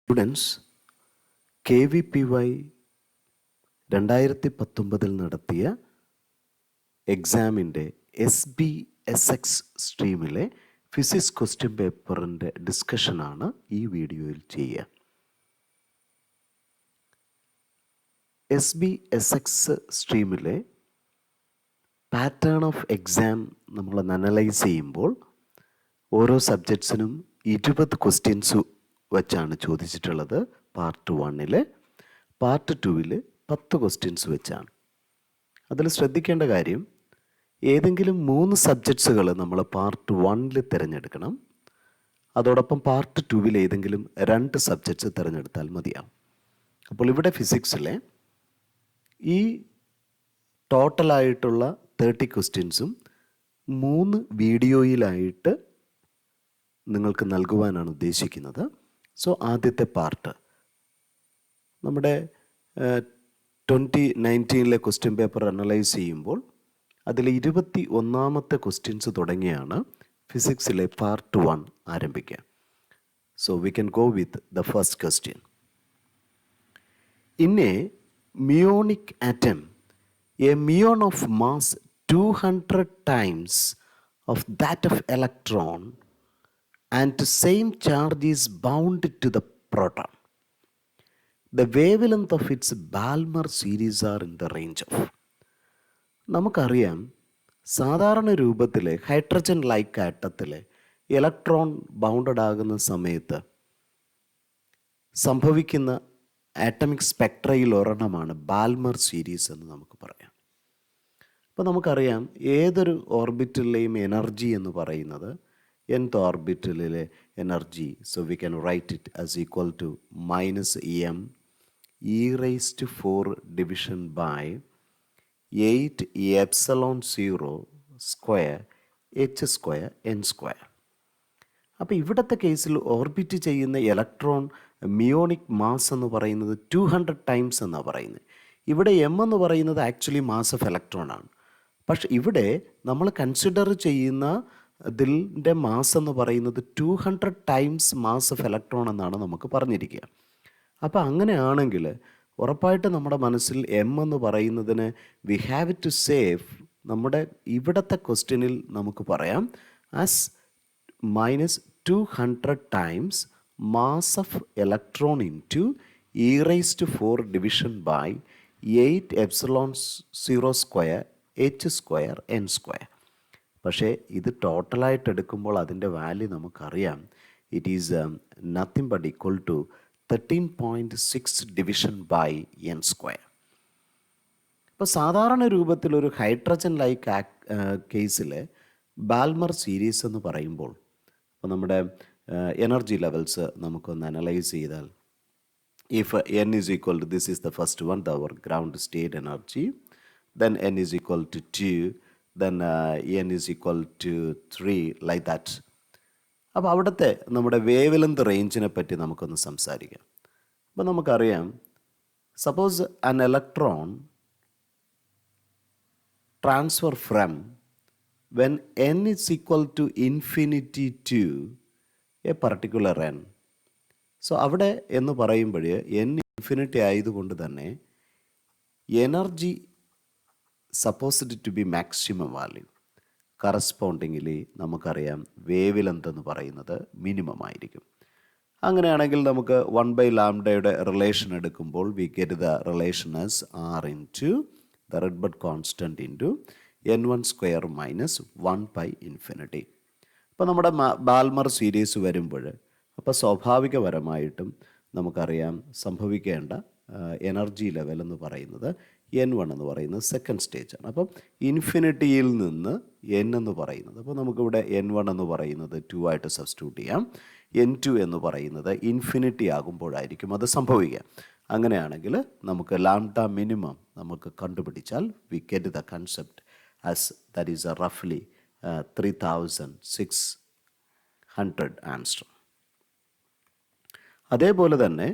Students KVPY 2019 നടത്തിയ എക്സാമിൻ്റെ SBSX സ്ട്രീമിലെ physics question പേപ്പറിൻ്റെ ഡിസ്കഷനാണ് ഈ വീഡിയോയിൽ ചെയ്യുക. SBSX സ്ട്രീമിലെ പാറ്റേൺ ഓഫ് എക്സാം നമ്മളൊന്ന് അനലൈസ് ചെയ്യുമ്പോൾ ഓരോ സബ്ജക്ട്സിനും 20 ക്വസ്റ്റ്യൻസ് വെച്ചാണ് ചോദിച്ചിട്ടുള്ളത്. പാർട്ട് 1-ൽ, പാർട്ട് 2-ൽ 10 ക്വസ്റ്റ്യൻസ് വെച്ചാണ്. അതിൽ ശ്രദ്ധിക്കേണ്ട കാര്യം, ഏതെങ്കിലും 3 സബ്ജക്ട്സുകൾ നമ്മൾ പാർട്ട് 1-ൽ തിരഞ്ഞെടുക്കണം. അതോടൊപ്പം പാർട്ട് 2-ൽ ഏതെങ്കിലും 2 സബ്ജക്ട്സ് തിരഞ്ഞെടുത്താൽ മതിയാവും. അപ്പോൾ ഇവിടെ ഫിസിക്സിലെ ഈ ടോട്ടലായിട്ടുള്ള 30 ക്വസ്റ്റ്യൻസും 3 വീഡിയോയിലായിട്ട് നിങ്ങൾക്ക് നൽകുവാനാണ് ഉദ്ദേശിക്കുന്നത്. സോ ആദ്യത്തെ പാർട്ട് നമ്മുടെ 2019-ലെ ക്വസ്റ്റ്യൻ പേപ്പർ അനലൈസ് ചെയ്യുമ്പോൾ അതിൽ 21-ാമത്തെ ക്വസ്റ്റ്യൻസ് തുടങ്ങിയാണ് ഫിസിക്സിലെ പാർട്ട് 1 ആരംഭിക്കുക. So we can go with the first question. In a muonic atom, a muon of mass 200 times of that of electron and same charge is bound to the proton. The wavelength of its Balmer series are in the range of. നമുക്കറിയാം, സാധാരണ രൂപത്തിൽ hydrogen like ആറ്റത്തിൽ electron bounded ആകുന്ന സമയത്ത് സംഭവിക്കുന്ന atomic സ്പെക്ട്രയിൽ ഒരെണ്ണമാണ് Ballmer series എന്ന് നമുക്ക് പറയാം. അപ്പോൾ നമുക്കറിയാം, ഏതൊരു ഓർബിറ്റലിലെയും എനർജി എന്ന് പറയുന്നത് nth ഓർബിറ്റലിലെ energy, so we can write it as equal to -m e⁴ division by 8 ε0 square h² n². അപ്പോൾ ഇവിടുത്തെ കേസിൽ ഓർബിറ്റ് ചെയ്യുന്ന ഇലക്ട്രോൺ മിയോണിക് മാസ് എന്ന് പറയുന്നത് 200 times എന്നാണ് പറയുന്നത്. ഇവിടെ m എന്ന് പറയുന്നത് ആക്ച്വലി മാസ് ഓഫ് ഇലക്ട്രോൺ ആണ്. പക്ഷെ ഇവിടെ നമ്മൾ കൺസിഡർ ചെയ്യുന്ന ഇതിൻ്റെ മാസ് എന്ന് പറയുന്നത് 200 times മാസ് ഓഫ് ഇലക്ട്രോൺ എന്നാണ് നമുക്ക് പറഞ്ഞിരിക്കുക. അപ്പോൾ അങ്ങനെയാണെങ്കിൽ ഉറപ്പായിട്ട് നമ്മുടെ മനസ്സിൽ m എന്ന് പറയുന്നതിന് വി ഹാവ് ടു സേവ്, നമ്മുടെ ഇവിടുത്തെ ക്വസ്റ്റ്യനിൽ നമുക്ക് പറയാം as -200 times mass of electron into e⁴ division by 8 ε0 square h² n². പക്ഷേ ഇത് ടോട്ടലായിട്ട് എടുക്കുമ്പോൾ അതിൻ്റെ വാല്യൂ നമുക്കറിയാം, it is nothing but equal to 13.6 division by n². ഇപ്പോൾ സാധാരണ രൂപത്തിൽ ഒരു ഹൈഡ്രജൻ ലൈക്ക് കേസിൽ ബാൽമർ സീരീസ് എന്ന് പറയുമ്പോൾ, അപ്പോൾ നമ്മുടെ എനർജി ലെവൽസ് നമുക്കൊന്ന് അനലൈസ് ചെയ്താൽ, if n is equal to, this is the first one, our ground state energy, then n is equal to 2, then n is equal to 3, like that. അപ്പോൾ അവിടുത്തെ നമ്മുടെ wave length റേഞ്ചിനെ പറ്റി നമുക്കൊന്ന് സംസാരിക്കാം. അപ്പോൾ നമുക്കറിയാം, suppose an electron transfer from when n is equal to infinity to a particular n. So അവിടെ എന്ന് പറയുമ്പോൾ n ഇൻഫിനിറ്റി ആയതുകൊണ്ട് തന്നെ energy supposed to be maximum value. Correspondingly നമുക്കറിയാം വേവ് ലെങ്ത് എന്ന് പറയുന്നത് മിനിമം ആയിരിക്കും. അങ്ങനെയാണെങ്കിൽ നമുക്ക് 1/λ റിലേഷൻ എടുക്കുമ്പോൾ V get the relation as r into the റെഡ്ബർഗ് constant into n² minus 1/∞. അപ്പോൾ നമ്മുടെ ബാൽമർ സീരീസ് വരുമ്പോൾ, അപ്പോൾ സ്വാഭാവികപരമായിട്ടും നമുക്കറിയാം സംഭവിക്കേണ്ട എനർജി ലെവൽ എന്ന് പറയുന്നത് n1 എന്ന് പറയുന്നത് സെക്കൻഡ് സ്റ്റേജാണ്. അപ്പം ഇൻഫിനിറ്റിയിൽ നിന്ന് n എന്ന് പറയുന്നത്, അപ്പോൾ നമുക്കിവിടെ n1 എന്ന് പറയുന്നത് 2 ആയിട്ട് സബ്സ്റ്റിറ്റ്യൂട്ട് ചെയ്യാം. n2 എന്ന് പറയുന്നത് ഇൻഫിനിറ്റി ആകുമ്പോഴായിരിക്കും അത് സംഭവിക്കുക. അങ്ങനെയാണെങ്കിൽ നമുക്ക് ലാംഡ മിനിമം നമുക്ക് കണ്ടുപിടിച്ചാൽ we get the concept as that is റഫ്ലി 3600 ആംസ്ട്രോം. അതേപോലെ തന്നെ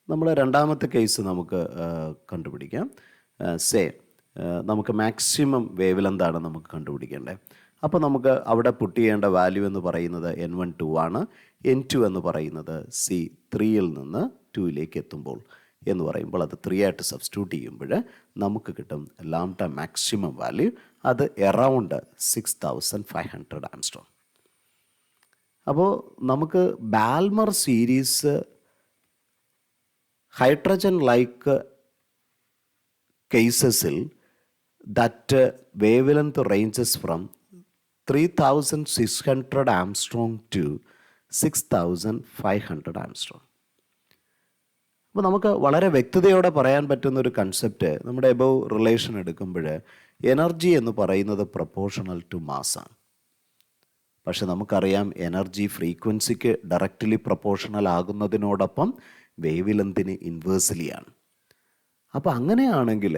നമ്മൾ രണ്ടാമത്തെ കേസ് നമുക്ക് കണ്ടുപിടിക്കാം. നമുക്ക് മാക്സിമം വേവ് ലെന്താണ് നമുക്ക് കണ്ടുപിടിക്കേണ്ടത്. അപ്പോൾ നമുക്ക് അവിടെ പുട്ട് ചെയ്യേണ്ട വാല്യൂ എന്ന് പറയുന്നത് N1 2 ആണ്. N2 എന്ന് പറയുന്നത് C3യിൽ നിന്ന് 2ലേക്ക് എത്തുമ്പോൾ എന്ന് പറയുമ്പോൾ അത് 3 ആയിട്ട് സബ്സ്റ്റിറ്റ്യൂട്ട് ചെയ്യുമ്പോൾ നമുക്ക് കിട്ടും ലാംഡ മാക്സിമം വാല്യൂ. അത് എറൗണ്ട് 6500 ആംസ്ട്രോങ്. അപ്പോൾ നമുക്ക് ബാൽമർ സീരീസ് ഹൈഡ്രജൻ ലൈക്ക് കേസസിൽ that wavelength ranges from 3600 angstrom to 6500 angstrom. അപ്പോൾ നമുക്ക് വളരെ വ്യക്തതയോടെ പറയാൻ പറ്റുന്ന ഒരു കൺസെപ്റ്റ് നമ്മുടെ എബവ് റിലേഷൻ എടുക്കുമ്പോൾ എനർജി എന്ന് പറയുന്നത് പ്രൊപ്പോർഷണൽ ടു മാസ്സാണ്. പക്ഷെ നമുക്കറിയാം എനർജി ഫ്രീക്വൻസിക്ക് ഡയറക്റ്റ്ലി പ്രൊപ്പോർഷണൽ ആകുന്നതിനോടൊപ്പം വേവ് ലെങ്തിന് ഇൻവേഴ്സ്ലിയാണ്. അപ്പോൾ അങ്ങനെയാണെങ്കിൽ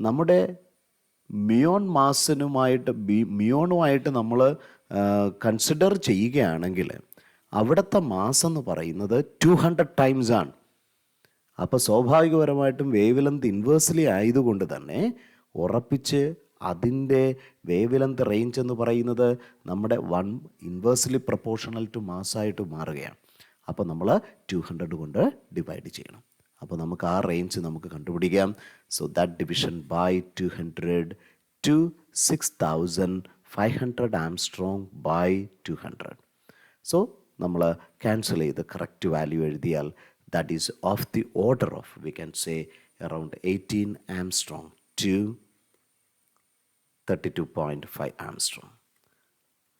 നമ്മുടെ മിയോണുമായിട്ട് നമ്മൾ കൺസിഡർ ചെയ്യുകയാണെങ്കിൽ അവിടുത്തെ മാസ് എന്ന് പറയുന്നത് 200 ടൈംസ് ആണ്. അപ്പോൾ സ്വാഭാവികപരമായിട്ടും വേവ് ലെങ്ത് ഇൻവേഴ്സ്ലി ആയതുകൊണ്ട് തന്നെ ഉറപ്പിച്ച് അതിൻ്റെ വേവ് ലെങ്ത് റേഞ്ച് എന്ന് പറയുന്നത് നമ്മുടെ 1 ഇൻവേഴ്സ്ലി പ്രൊപ്പോർഷണൽ ടു മാസ്സായിട്ട് മാറുകയാണ്. അപ്പോൾ നമ്മൾ 200 കൊണ്ട് ഡിവൈഡ് ചെയ്യണം. അപ്പോൾ നമുക്ക് ആ റേഞ്ച് നമുക്ക് കണ്ടുപിടിക്കാം. So that division by 200 to 6500 angstrom by 200. So നമ്മൾ ക്യാൻസൽ ചെയ്ത് കറക്റ്റ് വാല്യൂ എഴുതിയാൽ that is of the order of, we can say, around 18 Armstrong to 32.5 Armstrong.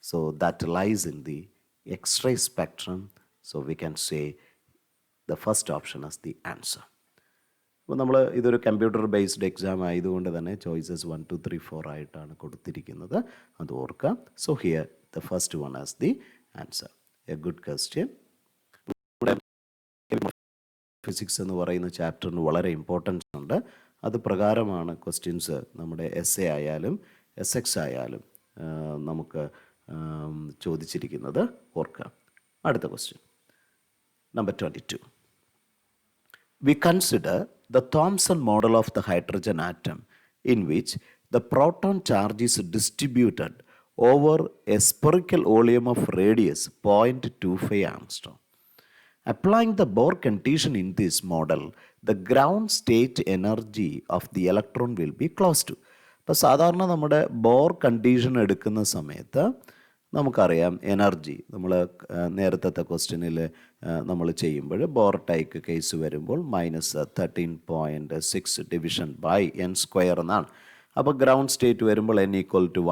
So that lies in the X-ray spectrum. So we can say the first option as the answer. അപ്പോൾ നമ്മൾ ഇതൊരു computer based exam ആയതുകൊണ്ട് തന്നെ choices 1 2 3 4 ആയിട്ടാണ് കൊടുത്തിരിക്കുന്നത്, അത് ഓർക്കുക. So here the first one as the answer. A good question. Physics എന്ന് പറയുന്ന ചാപ്റ്ററിന് വളരെ ഇമ്പോർട്ടൻസ് ഉണ്ട്. അത് പ്രകാരമാണ് ക്വസ്റ്റ്യൻസ് നമ്മുടെ എസ് എ ആയാലും SX ആയാലും നമുക്ക് ചോദിച്ചിരിക്കുന്നത്, ഓർക്കുക. അടുത്ത question number 22. We consider the Thomson model of the hydrogen atom in which the proton charge is distributed over a spherical volume of radius 0.25 Armstrong. Applying the Bohr condition in this model, the ground state energy of the electron will be close to. അപ്പോൾ സാധാരണ നമ്മുടെ bore condition എടുക്കുന്ന സമയത്ത് നമുക്കറിയാം energy നമ്മൾ നേരത്തെ ക്വസ്റ്റ്യനിൽ നമ്മൾ ചെയ്യുമ്പോൾ ബോർ ടൈക്ക് കേസ് വരുമ്പോൾ -13.6 ഡിവിഷൻ ബൈ n² എന്നാണ്. അപ്പോൾ ഗ്രൗണ്ട് സ്റ്റേറ്റ് വരുമ്പോൾ n =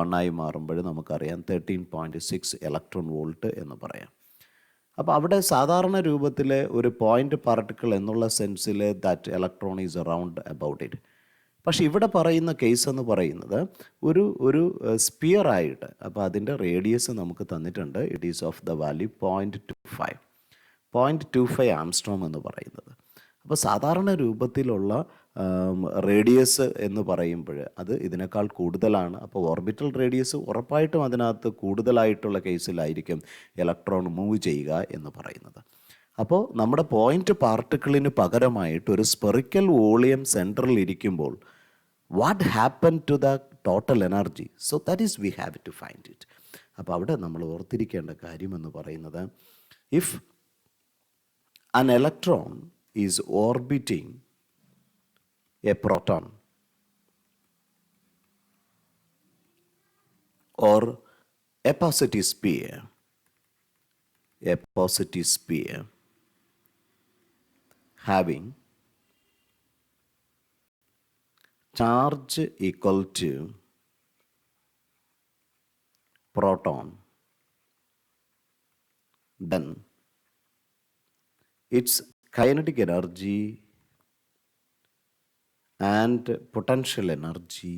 1 ആയി മാറുമ്പോൾ നമുക്കറിയാം 13.6 ഇലക്ട്രോൺ വോൾട്ട് എന്ന് പറയാം. അപ്പോൾ അവിടെ സാധാരണ രൂപത്തിൽ ഒരു പോയിൻ്റ് പാർട്ടിക്കിൾ എന്നുള്ള സെൻസിൽ that electron is around about it. പക്ഷെ ഇവിടെ പറയുന്ന കേസ് എന്ന് പറയുന്നത് ഒരു സ്പിയർ ആയിട്ട്, അപ്പോൾ അതിൻ്റെ റേഡിയസ് നമുക്ക് തന്നിട്ടുണ്ട്. It is of the value 0.25 ആംസ്ട്രോം എന്ന് പറയുന്നത്. അപ്പോൾ സാധാരണ രൂപത്തിലുള്ള റേഡിയസ് എന്ന് പറയുമ്പോൾ അത് ഇതിനേക്കാൾ കൂടുതലാണ്. അപ്പോൾ ഓർബിറ്റൽ റേഡിയസ് ഉറപ്പായിട്ടും അതിനകത്ത് കൂടുതലായിട്ടുള്ള കേസിലായിരിക്കും ഇലക്ട്രോൺ മൂവ് ചെയ്യുക എന്ന് പറയുന്നത്. അപ്പോൾ നമ്മുടെ പോയിൻ്റ് പാർട്ടിക്കിളിന് പകരമായിട്ട് ഒരു സ്പെറിക്കൽ വോളിയം സെൻറ്ററിൽ ഇരിക്കുമ്പോൾ what happen to the total energy? So that is we have to find it. അപ്പോൾ അവിടെ നമ്മൾ ഓർത്തിരിക്കേണ്ട കാര്യമെന്ന് പറയുന്നത്, if an electron is orbiting a proton or a positive sphere having charge equal to proton, then its kinetic energy and potential energy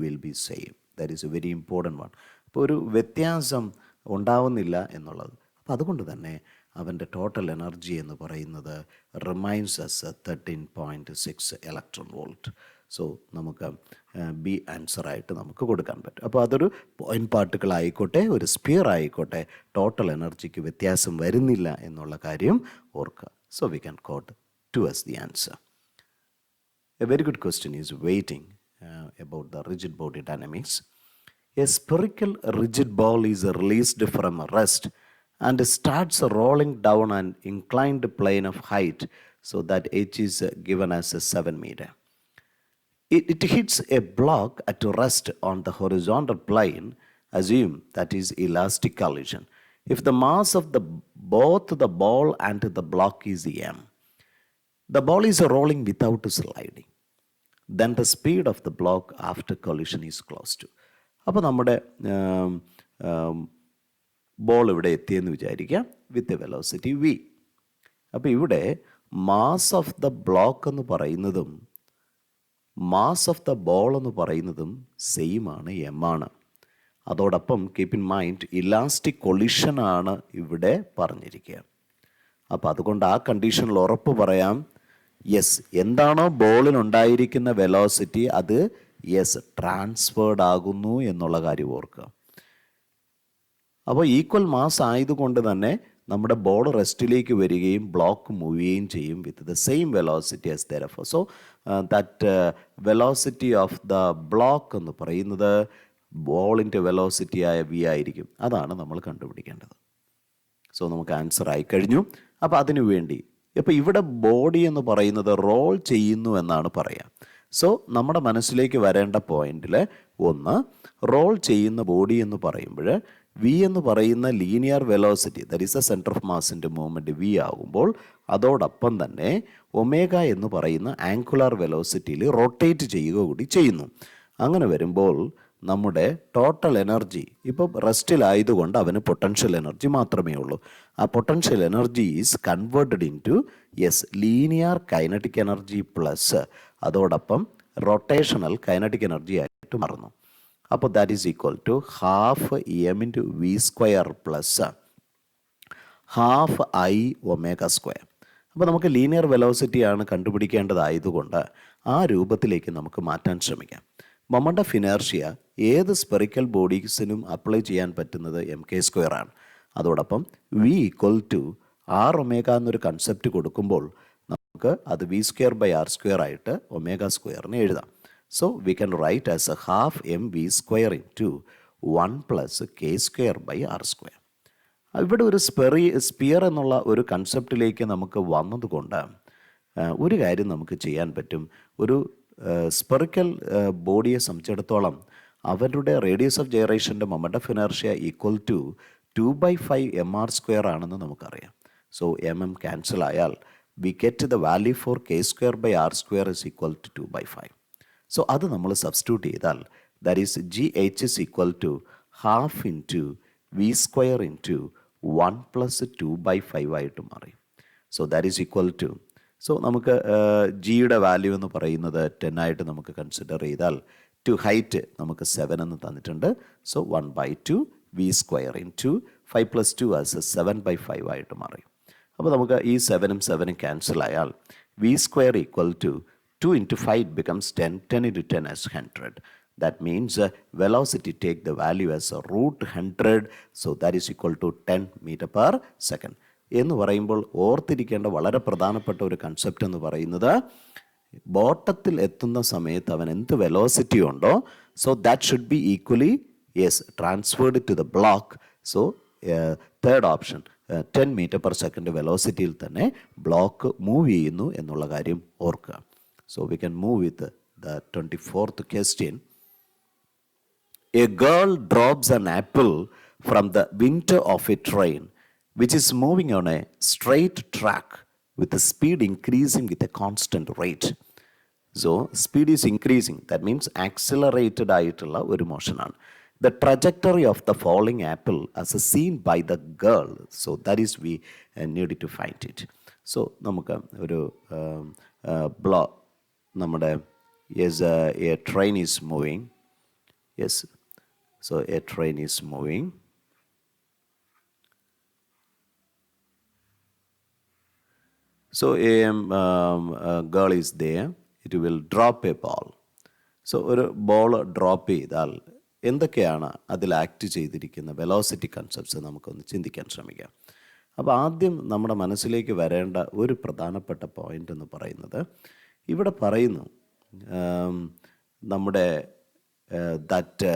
will be same. That is a very important one. അപ്പോൾ ഒരു വ്യത്യാസം ഉണ്ടാവുന്നില്ല എന്നുള്ളത്. അപ്പോൾ അതുകൊണ്ട് തന്നെ അവൻ്റെ total energy എന്ന് പറയുന്നത് remains as 13.6 electron volt. So നമുക്ക് ബി ആൻസറായിട്ട് നമുക്ക് കൊടുക്കാൻ പറ്റും. അപ്പോൾ അതൊരു പോയിൻ്റ് പാർട്ടിക്കിൾ ആയിക്കോട്ടെ, ഒരു സ്പിയർ ആയിക്കോട്ടെ, ടോട്ടൽ എനർജിക്ക് വ്യത്യാസം വരുന്നില്ല എന്നുള്ള കാര്യം ഓർക്കുക. So we can quote 2 as the answer. A very good question is waiting about the rigid body dynamics. A spherical rigid ball is released from rest and starts rolling down an inclined plane of height so that h is given as 7 meter. It hits a block at rest on the horizontal plane. Assume that is elastic collision. If the mass of both the ball and the block is m, the ball is rolling without sliding. Then the speed of the block after collision is close to. അപ്പോൾ നമ്മുടെ ball ഇവിടെ എത്തിയെന്ന് വിചാരിക്കുക വിത്ത് velocity V. അപ്പോൾ ഇവിടെ mass of the block എന്ന് പറയുന്നതും mass of the ball എന്ന് പറയുന്നതും സെയിം ആണ്, എം ആണ്. അതോടൊപ്പം കീപ്പ് ഇൻ മൈൻഡ് ഇലാസ്റ്റിക് കൊളിഷനാണ് ഇവിടെ പറഞ്ഞിരിക്കുക. അപ്പോൾ അതുകൊണ്ട് ആ കണ്ടീഷനിൽ ഉറപ്പ് പറയാം, യെസ്, എന്താണോ ബോളിനുണ്ടായിരിക്കുന്ന വെലോസിറ്റി അത് യെസ് ട്രാൻസ്ഫേർഡ് ആകുന്നു എന്നുള്ള കാര്യം ഓർക്കുക. അപ്പോൾ ഈക്വൽ മാസ് ആയതുകൊണ്ട് തന്നെ നമ്മുടെ ബോൾ റെസ്റ്റിലേക്ക് വരികയും ബ്ലോക്ക് മൂവ് ചെയ്യുകയും ചെയ്യും with the same velocity as therefore. So that velocity of the block എന്ന് പറയുന്നത് ബോളിൻ്റെ വെലോസിറ്റി ആയ വി ആയിരിക്കും. അതാണ് നമ്മൾ കണ്ടുപിടിക്കേണ്ടത്. സോ നമുക്ക് ആൻസർ ആയി കഴിഞ്ഞു. അപ്പോൾ അതിനു വേണ്ടി ഇപ്പോൾ ഇവിടെ ബോഡി എന്ന് പറയുന്നത് റോൾ ചെയ്യുന്നു എന്നാണ് പറയുക. സോ നമ്മുടെ മനസ്സിലേക്ക് വരേണ്ട പോയിന്റിൽ ഒന്ന്, റോൾ ചെയ്യുന്ന ബോഡി എന്ന് പറയുമ്പോൾ വി എന്ന് പറയുന്ന linear velocity, that is a centre of മാസിൻ്റെ മൂവ്മെൻറ്റ് വി ആകുമ്പോൾ അതോടൊപ്പം തന്നെ ഒമേഗ എന്ന് പറയുന്ന ആങ്കുലാർ വെലോസിറ്റിയിൽ റൊട്ടേറ്റ് ചെയ്യുക കൂടി ചെയ്യുന്നു. അങ്ങനെ വരുമ്പോൾ നമ്മുടെ ടോട്ടൽ എനർജി ഇപ്പോൾ റെസ്റ്റിലായതുകൊണ്ട് അവന് പൊട്ടൻഷ്യൽ എനർജി മാത്രമേ ഉള്ളൂ. ആ potential energy is converted into yes linear kinetic energy plus അതോടൊപ്പം റൊട്ടേഷണൽ കൈനറ്റിക് എനർജി ആയിട്ട് മാറുന്നു. അപ്പോൾ that is equal to half M into V square plus half I omega square. അപ്പോൾ നമുക്ക് ലീനിയർ വെലോസിറ്റിയാണ് കണ്ടുപിടിക്കേണ്ടതായതുകൊണ്ട് ആ രൂപത്തിലേക്ക് നമുക്ക് മാറ്റാൻ ശ്രമിക്കാം. മൊമെൻ്റ് ഓഫ് ഇനേർഷ്യ ഏത് സ്പെറിക്കൽ ബോഡീസിനും അപ്ലൈ ചെയ്യാൻ പറ്റുന്നത് എം കെ സ്ക്വയർ ആണ്. അതോടൊപ്പം V equal to R omega എന്നൊരു കൺസെപ്റ്റ് കൊടുക്കുമ്പോൾ നമുക്ക് അത് V square by R square ആയിട്ട് ഒമേഗ സ്ക്വയറിന് എഴുതാം. So we can write as a half M V square into 1 plus K square by R square. ഇവിടെ ഒരു സ്പിയർ എന്നുള്ള ഒരു കൺസെപ്റ്റിലേക്ക് നമുക്ക് വന്നതുകൊണ്ട് ഒരു കാര്യം നമുക്ക് ചെയ്യാൻ പറ്റും. ഒരു സ്പെറിക്കൽ ബോഡിയെ സംബന്ധിച്ചിടത്തോളം അവരുടെ റേഡിയസ് ഓഫ് ജനറേഷൻ്റെ moment of inertia equal to 2/5 M R square ആണെന്ന് നമുക്കറിയാം. സോ എം എം ക്യാൻസൽ ആയാൽ we get the value for K square by R square is equal to 2/5. So അത് നമ്മൾ സബ്സ്റ്റിറ്റ്യൂട്ട് ചെയ്താൽ that is G H is equal to half into V square into 1 plus 2/5 ആയിട്ട് മാറി. So that is equal to, so നമുക്ക് ജിയുടെ value എന്ന് പറയുന്നത് 10 ആയിട്ട് നമുക്ക് കൺസിഡർ ചെയ്താൽ ടു ഹൈറ്റ് നമുക്ക് 7 എന്ന് തന്നിട്ടുണ്ട്. So 1/2 V square into 5 plus 2 as 7/5 ആയിട്ട് മാറി. അപ്പോൾ നമുക്ക് ഈ 7ഉം 7ഉം ക്യാൻസൽ ആയാൽ V square equal to 2 into 5 becomes 10, 10 into 10 as 100. That means velocity take the value as root 100. So that is equal to 10 meter per second. എന്ന് പറയുമ്പോൾ ഓർത്തിരിക്കേണ്ട വളരെ പ്രധാനപ്പെട്ട ഒരു കൺസെപ്റ്റ് എന്ന് പറയുന്നത് ബോട്ടത്തിൽ എത്തുന്ന സമയത്ത് അവൻ എന്ത് വെലോസിറ്റി ഉണ്ടോ so that should be equally yes transferred to the block. So third option 10 metre per second വെലോസിറ്റിയിൽ തന്നെ ബ്ലോക്ക് മൂവ് ചെയ്യുന്നു എന്നുള്ള കാര്യം ഓർക്കുക. So we can move with the 24th question. A girl drops an apple from the window of a train which is moving on a straight track with the speed increasing with a constant rate. So speed is increasing, that means accelerated ആയിട്ടുള്ള ഒരു മോഷനാണ്. The trajectory of the falling apple as seen by the girl, so that is we need to find it. So നമുക്ക് ഒരു നമ്മുടെ yes A train is moving. Yes, so A train is moving. So A girl is there, it will drop a ball. So ഒരു ball drop ചെയ്താൽ എന്തൊക്കെയാണ് അതിൽ act ചെയ്തിരിക്കുന്ന velocity concepts നമുക്കൊന്ന് ചിന്തിക്കാൻ ശ്രമിക്കാം. അപ്പോൾ ആദ്യം നമ്മുടെ മനസ്സിലേക്ക് വരേണ്ട ഒരു പ്രധാനപ്പെട്ട പോയിൻ്റ് എന്ന് പറയുന്നത് ഇവിടെ പറയുന്നു നമ്മുടെ that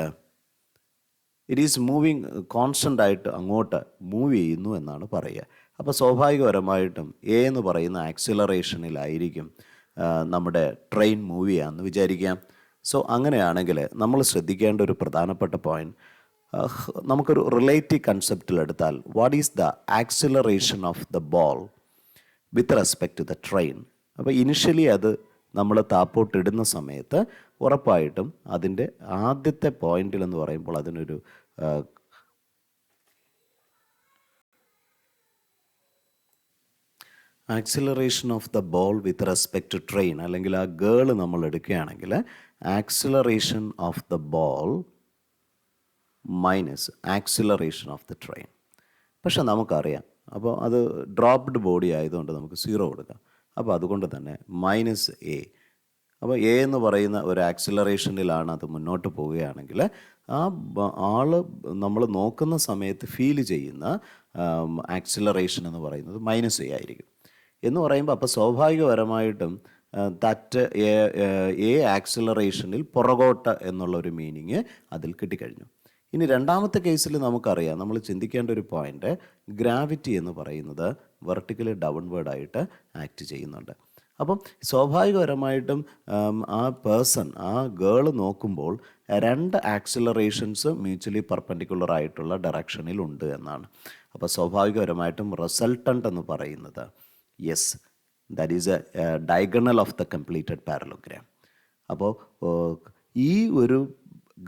it is moving constant ആയിട്ട് അങ്ങോട്ട് മൂവ് ചെയ്യുന്നു എന്നാണ് പറയുക. അപ്പോൾ സ്വാഭാവികപരമായിട്ടും എ എന്ന് പറയുന്ന ആക്സിലറേഷനിലായിരിക്കും നമ്മുടെ ട്രെയിൻ മൂവ് ചെയ്യാമെന്ന് വിചാരിക്കാം. സോ അങ്ങനെയാണെങ്കിൽ നമ്മൾ ശ്രദ്ധിക്കേണ്ട ഒരു പ്രധാനപ്പെട്ട പോയിൻറ്റ്, നമുക്കൊരു റിലേറ്റീവ് കൺസെപ്റ്റിലെടുത്താൽ what is the acceleration of the ball with respect to the train. അപ്പോൾ ഇനിഷ്യലി അത് നമ്മൾ താപ്പോട്ടിടുന്ന സമയത്ത് ഉറപ്പായിട്ടും അതിൻ്റെ ആദ്യത്തെ പോയിന്റിലെന്ന് പറയുമ്പോൾ അതിനൊരു acceleration of the ball with respect to train, അല്ലെങ്കിൽ ആ ഗേൾ നമ്മൾ എടുക്കുകയാണെങ്കിൽ acceleration of the ball minus acceleration of the train. പക്ഷെ നമുക്കറിയാം, അപ്പോൾ അത് ഡ്രോപ്ഡ് ബോഡി ആയതുകൊണ്ട് നമുക്ക് 0 കൊടുക്കാം. അപ്പോൾ അതുകൊണ്ട് തന്നെ മൈനസ് എ. അപ്പോൾ എ എന്ന് പറയുന്ന ഒരു ആക്സിലറേഷനിലാണ് അത് മുന്നോട്ട് പോവുകയാണെങ്കിൽ ആ ആൾ നമ്മൾ നോക്കുന്ന സമയത്ത് ഫീൽ ചെയ്യുന്ന ആക്സിലറേഷൻ എന്ന് പറയുന്നത് മൈനസ് എ ആയിരിക്കും. എന്ന് പറയുമ്പോൾ അപ്പോൾ സ്വാഭാവികപരമായിട്ടും ദാറ്റ് എ ആക്സിലറേഷനിൽ പുറകോട്ട് എന്നുള്ളൊരു മീനിങ് അതിൽ കിട്ടിക്കഴിഞ്ഞു. ഇനി രണ്ടാമത്തെ കേസിൽ നമുക്കറിയാം, നമ്മൾ ചിന്തിക്കേണ്ട ഒരു പോയിൻ്റ്, ഗ്രാവിറ്റി എന്ന് പറയുന്നത് വെർട്ടിക്കലി ഡൗൺവേർഡായിട്ട് ആക്ട് ചെയ്യുന്നുണ്ട്. അപ്പം സ്വാഭാവികപരമായിട്ടും ആ പേഴ്സൺ, ആ ഗേൾ നോക്കുമ്പോൾ 2 ആക്സിലറേഷൻസ് മ്യൂച്വലി പെർപെൻഡിക്കുലർ ആയിട്ടുള്ള ഡയറക്ഷനിലുണ്ട് എന്നാണ്. അപ്പോൾ സ്വാഭാവികപരമായിട്ടും റിസൾട്ടൻ്റ് എന്ന് പറയുന്നത് yes, that is A diagonal of the completed parallelogram. അപ്പോൾ ഈ ഒരു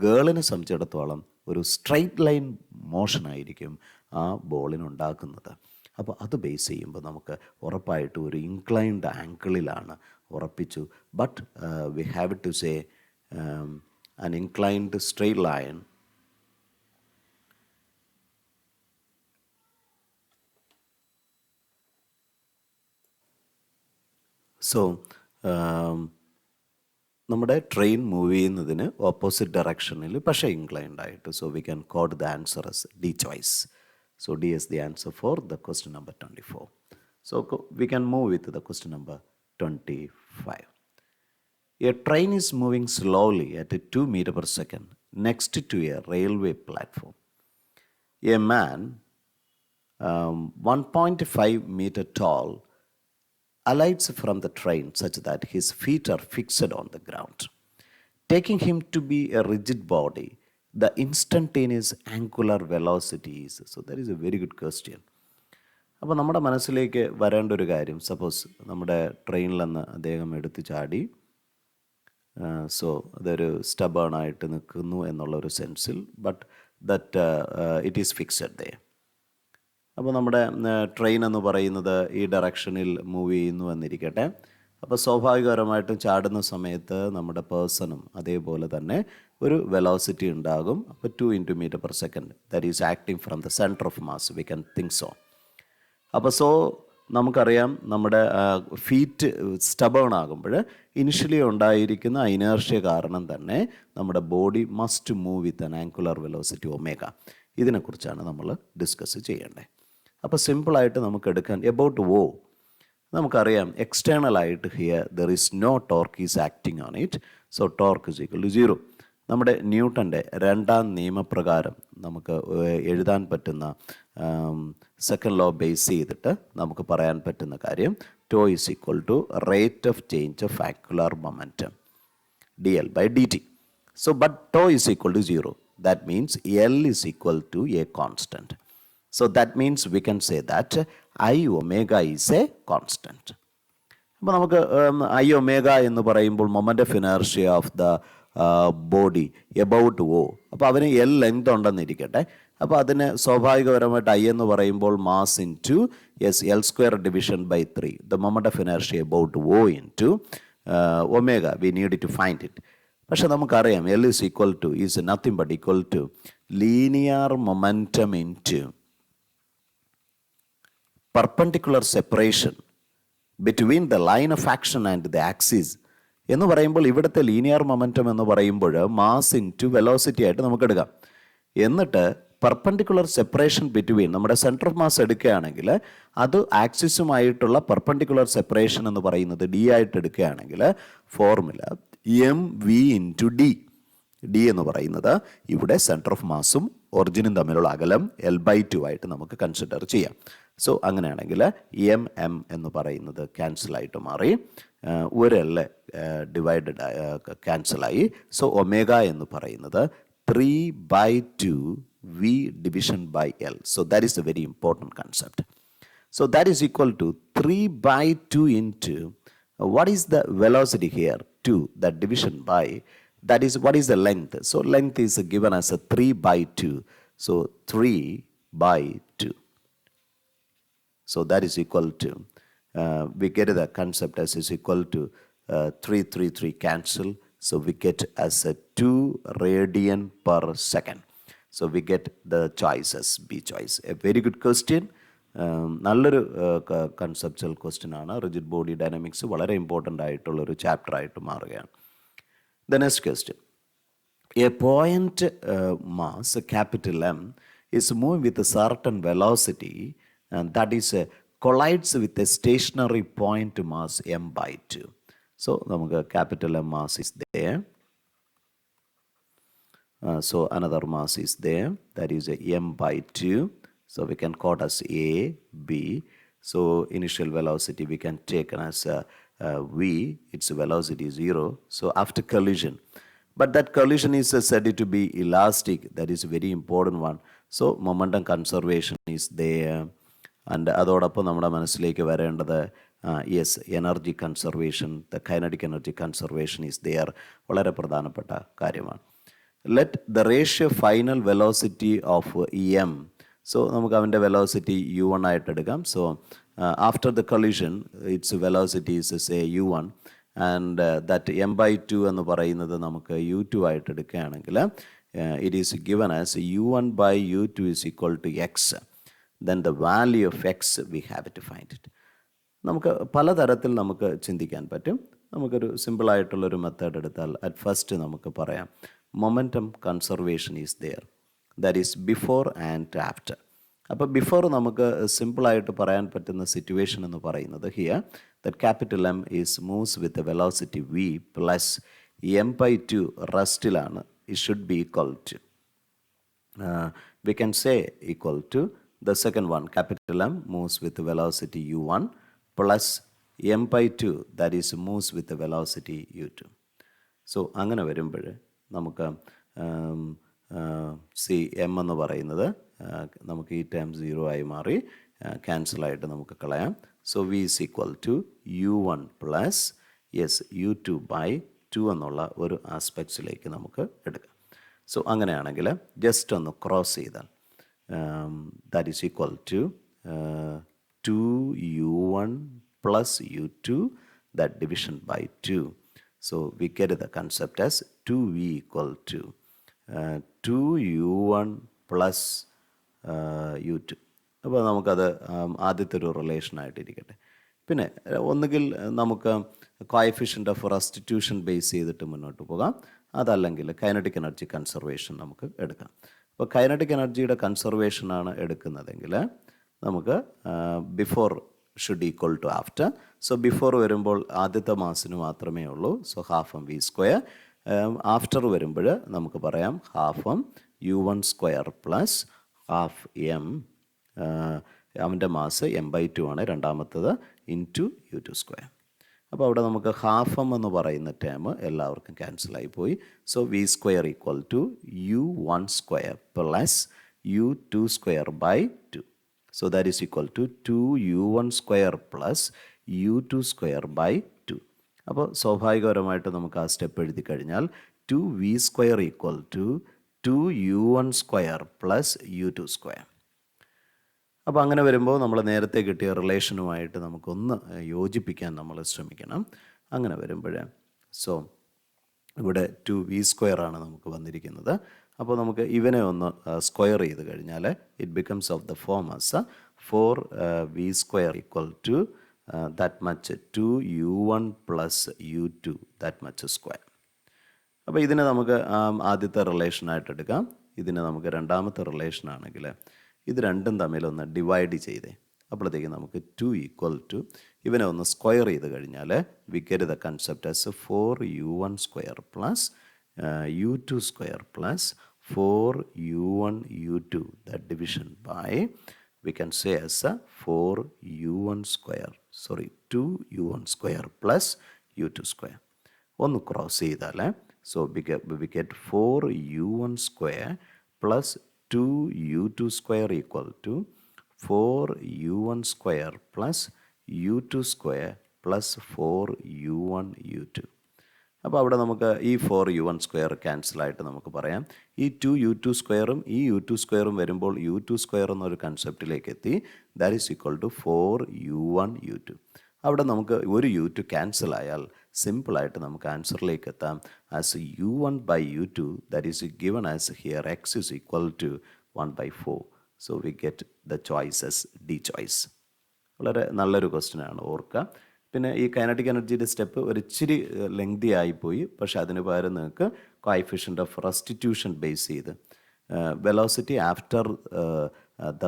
ഗേളിനെ സംബന്ധിച്ചിടത്തോളം ഒരു സ്ട്രൈറ്റ് ലൈൻ മോഷനായിരിക്കും ആ ബോളിനുണ്ടാക്കുന്നത്. അപ്പോൾ അത് ബേസ് ചെയ്യുമ്പോൾ നമുക്ക് ഉറപ്പായിട്ടും ഒരു ഇൻക്ലൈൻഡ് ആംഗിളിലാണ് ഉറപ്പിച്ചു. But we have to say an inclined straight line so നമ്മുടെ ട്രെയിൻ മൂവ് ചെയ്യുന്നതിന് ഓപ്പോസിറ്റ് ഡയറക്ഷനിൽ പക്ഷേ ഇൻക്ലൈൻഡ് ആയിട്ട്. So we can quote the answer as D choice. So D is the answer for the question number 24. So we can move with the question number 25. A train is moving slowly at 2 meters per second next to a railway platform. A man 1.5 meter tall alights from the train such that his feet are fixed on the ground, taking him to be a rigid body. The instantaneous angular velocity is. So that is a very good question. അപ്പോൾ നമ്മുടെ മനസ്സിലേക്ക് വരേണ്ട ഒരു കാര്യം, suppose നമ്മുടെ ട്രെയിനിൽ നിന്ന് അദ്ദേഹം എടുത്ത് ചാടി, സോ അതൊരു സ്റ്റബേണായിട്ട് നിൽക്കുന്നു എന്നുള്ളൊരു സെൻസിൽ, but that it is fixed there. അപ്പോൾ നമ്മുടെ ട്രെയിൻ എന്ന് പറയുന്നത് ഈ ഡയറക്ഷനിൽ മൂവ് ചെയ്യുന്നു എന്നിരിക്കട്ടെ. അപ്പോൾ സ്വാഭാവികപരമായിട്ടും ചാടുന്ന സമയത്ത് നമ്മുടെ പേഴ്സണും അതേപോലെ തന്നെ ഒരു വെലോസിറ്റി ഉണ്ടാകും. അപ്പോൾ 2 meter per second that is acting from the centre of mass, we can think so. അപ്പോൾ നമുക്കറിയാം നമ്മുടെ ഫീറ്റ് സ്റ്റബേൺ ആകുമ്പോൾ ഇനിഷ്യലി ഉണ്ടായിരിക്കുന്ന ഇനേർഷ്യ കാരണം തന്നെ നമ്മുടെ body must move with an angular velocity omega. ഇതിനെക്കുറിച്ചാണ് നമ്മൾ ഡിസ്കസ് ചെയ്യേണ്ടത്. അപ്പോൾ സിമ്പിളായിട്ട് നമുക്ക് എടുക്കാൻ എബൌട്ട് ഓ നമുക്കറിയാം, എക്സ്റ്റേണലായിട്ട് here there is no torque is acting on it. So torque is equal to 0. നമ്മുടെ ന്യൂട്ടൻ്റെ 2ാം നിയമപ്രകാരം നമുക്ക് എഴുതാൻ പറ്റുന്ന സെക്കൻഡ് ലോ ബേസ് ചെയ്തിട്ട് നമുക്ക് പറയാൻ പറ്റുന്ന കാര്യം, tau is equal to rate of change of angular momentum dl/dt. So but tau is equal to 0. That means L is equal to a constant. So that means we can say that I omega is a constant. അപ്പോൾ നമുക്ക് I omega എന്ന് പറയുമ്പോൾ moment of inertia of the body about O. അപ്പോൾ അതിന് L length ഉണ്ടെന്നിരിക്കട്ടെ. അപ്പോൾ അതിന് സ്വാഭാവികപരമായിട്ട് I എന്ന് പറയുമ്പോൾ mass into L² division by 3, the moment of inertia about O into omega. We need to find it. പക്ഷെ നമുക്കറിയാം L is equal to is nothing but equal to linear momentum into perpendicular separation between the line of action and the axis. എന്ന് പറയുമ്പോൾ ഇവിടുത്തെ linear momentum എന്ന് പറയുമ്പോൾ mass into velocity ആയിട്ട് നമുക്ക് എടുക്കാം. എന്നിട്ട് പെർപെൻഡിക്കുലർ സെപ്പറേഷൻ ബിറ്റ്വീൻ നമ്മുടെ സെൻറ്റർ ഓഫ് മാസ് എടുക്കുകയാണെങ്കിൽ അത് ആക്സിസുമായിട്ടുള്ള പെർപെൻഡിക്കുലർ സെപ്പറേഷൻ എന്ന് പറയുന്നത് ഡി ആയിട്ട് എടുക്കുകയാണെങ്കിൽ formula M V into D. D എന്ന് പറയുന്നത് ഇവിടെ സെൻറ്റർ ഓഫ് മാസും ഒറിജിനും തമ്മിലുള്ള അകലം L/2 ആയിട്ട് നമുക്ക് കൺസിഡർ ചെയ്യാം. സോ അങ്ങനെയാണെങ്കിൽ എം എന്ന് പറയുന്നത് ക്യാൻസലായിട്ട് മാറി, ഒരു L ഡിവൈഡഡ് ക്യാൻസലായി. സോ ഒമേഗ എന്ന് പറയുന്നത് 3/2 V division by L. So that is a very important concept. So that is equal to 3/2 into what is the velocity here? 2, that division by, that is what is the length? So length is given as a 3/2. So 3/2. So that is equal to, we get the concept as is equal to 3 cancel. So we get as a 2 radian per second. So we get the choice as B choice. A very good question. നല്ലൊരു conceptual question ആണ്. Rigid body dynamics വളരെ important ആയിട്ടുള്ളൊരു chapter ആയിട്ട് മാറുകയാണ്. The next question. A point mass, capital M, is moving with a certain velocity, and that is collides with a stationary point mass m/2. So നമുക്ക് capital M mass is there. So another mass is there, that is m/2. So we can quote as A, B. So initial velocity we can take as V, its velocity 0. So after collision, but that collision is said to be elastic. That is a very important one. So momentum conservation is there. And അതോടൊപ്പം നമ്മുടെ മനസ്സിലേക്ക് വരേണ്ടത് yes energy conservation, the kinetic energy conservation is there. വളരെ പ്രധാനപ്പെട്ട കാര്യമാണ്. Let the ratio final velocity of M. So നമുക്ക് അവൻ്റെ velocity u1 ആയിട്ട് എടുക്കാം. So after the collision its velocity is say u1, and that m/2 എന്ന് പറയുന്നത് നമുക്ക് u2 ആയിട്ട് എടുക്കുകയാണെങ്കിൽ it is given as u1/u2 is equal to x. Then the value of x we have to find it. നമുക്ക് പലതരത്തിൽ നമുക്ക് ചിന്തിക്കാൻ പറ്റും. നമുക്കൊരു സിമ്പിളായിട്ടുള്ളൊരു മെത്തേഡ് എടുത്താൽ അറ്റ് ഫസ്റ്റ് നമുക്ക് പറയാം momentum conservation is there, that is before and after. അപ്പോൾ ബിഫോർ നമുക്ക് സിമ്പിളായിട്ട് പറയാൻ പറ്റുന്ന സിറ്റുവേഷൻ എന്ന് പറയുന്നത് here that capital M is moves with velocity v plus m/2 റെസ്റ്റിലാണ്. It should be equal to, we can say equal to the second one, capital M moves with velocity u1 plus m/2, that is moves with the velocity u2. So അങ്ങനെ വരുമ്പോൾ നമുക്ക് C M എന്ന് പറയുന്നത് നമുക്ക് ഈ term 0 ആയി മാറി ക്യാൻസലായിട്ട് നമുക്ക് കളയാം. So V is equal to u1 plus u2/2 എന്നുള്ള ഒരു ആസ്പെക്ട്സിലേക്ക് നമുക്ക് എടുക്കാം. സോ അങ്ങനെയാണെങ്കിൽ ജസ്റ്റ് ഒന്ന് ക്രോസ് ചെയ്താൽ that is equal to 2u1 plus u2, that division by 2. So we get the concept as 2v equal to 2u1 plus u2. അപ്പോൾ നമുക്കത് ആദ്യത്തെ ഒരു റിലേഷനായിട്ടിരിക്കട്ടെ. പിന്നെ ഒന്നുകിൽ നമുക്ക് കോഎഫിഷ്യൻ്റ് ഓഫ് റെസ്റ്റിറ്റ്യൂഷൻ ബേസ് ചെയ്തിട്ട് മുന്നോട്ട് പോകാം, അതല്ലെങ്കിൽ കൈനറ്റിക് എനർജി കൺസർവേഷൻ നമുക്ക് എടുക്കാം. അപ്പോൾ കൈനറ്റിക് എനർജിയുടെ കൺസർവേഷനാണ് എടുക്കുന്നതെങ്കിൽ നമുക്ക് before should equal to after. So before വരുമ്പോൾ ആദ്യത്തെ മാസിന് മാത്രമേ ഉള്ളൂ, so half M V square. After വരുമ്പോൾ നമുക്ക് പറയാം half M u1 square plus half M, അവൻ്റെ മാസ് m/2 ആണ് രണ്ടാമത്തത്, ഇൻറ്റു u2 സ്ക്വയർ. അപ്പോൾ അവിടെ നമുക്ക് ഹാഫ് എം എന്ന് പറയുന്ന ടേം എല്ലാവർക്കും ക്യാൻസലായി പോയി. So V square equal to u1 square plus u2 square by 2. So that is equal to 2u1 square plus u2 square by 2. അപ്പോൾ സ്വാഭാവികപരമായിട്ട് നമുക്ക് ആ സ്റ്റെപ്പ് എഴുതി കഴിഞ്ഞാൽ 2v square equal to 2u1 square plus u2 square. അപ്പോൾ അങ്ങനെ വരുമ്പോൾ നമ്മൾ നേരത്തെ കിട്ടിയ റിലേഷനുമായിട്ട് നമുക്കൊന്ന് യോജിപ്പിക്കാൻ നമ്മൾ ശ്രമിക്കണം. അങ്ങനെ വരുമ്പോൾ സോ ഇവിടെ 2v സ്ക്വയർ ആണ് നമുക്ക് വന്നിരിക്കുന്നത്. അപ്പോൾ നമുക്ക് ഇവനെ ഒന്ന് സ്ക്വയർ ചെയ്ത് കഴിഞ്ഞാൽ it becomes of the form as 4v square equal to that much 2u1 plus u2 that much square. അപ്പോൾ ഇതിനെ നമുക്ക് ആദ്യത്തെ റിലേഷനായിട്ട് എടുക്കാം. ഇതിനെ നമുക്ക് രണ്ടാമത്തെ റിലേഷനാണെങ്കിൽ ഇത് രണ്ടും തമ്മിലൊന്ന് ഡിവൈഡ് ചെയ്തേ, അപ്പോഴത്തേക്ക് നമുക്ക് 2 ഈക്വൽ ടു ഇവനെ ഒന്ന് സ്ക്വയർ ചെയ്ത് കഴിഞ്ഞാൽ V get the concept as 4u1 square plus u2 square plus 4u1 u2, that division by, we can say as a 4u1 square, sorry 2u1 square plus u2 square. ഒന്ന് cross ചെയ്താൽ so we get 4u1 square plus 2u2 square equal to 4u1 square plus u2 square plus 4u1 u2. അപ്പോൾ അവിടെ നമുക്ക് ഈ 4u1 square ക്യാൻസലായിട്ട് നമുക്ക് പറയാം. ഈ 2u2 സ്ക്വയറും ഈ u2 സ്ക്വയറും വരുമ്പോൾ u2 സ്ക്വയർ എന്നൊരു കൺസെപ്റ്റിലേക്ക് എത്തി. That is equal to 4u1 u2. അവിടെ നമുക്ക് ഒരു u2 ക്യാൻസൽ ആയാൽ സിമ്പിളായിട്ട് നമുക്ക് ആൻസറിലേക്ക് എത്താം. As u1 by u2, that is given as here x is equal to 1/4. So we get the choices D choice. വളരെ നല്ലൊരു ക്വസ്റ്റ്യനാണ്, ഓർക്കുക. പിന്നെ ഈ കൈനറ്റിക് എനർജിയുടെ സ്റ്റെപ്പ് ഒരു ഇച്ചിരി ലെങ്തി ആയിപ്പോയി. പക്ഷേ അതിന് പകരം നിങ്ങൾക്ക് കോഎഫിഷ്യൻ്റ് ഓഫ് റെസ്റ്റിറ്റ്യൂഷൻ ബേസ് ചെയ്ത് velocity after the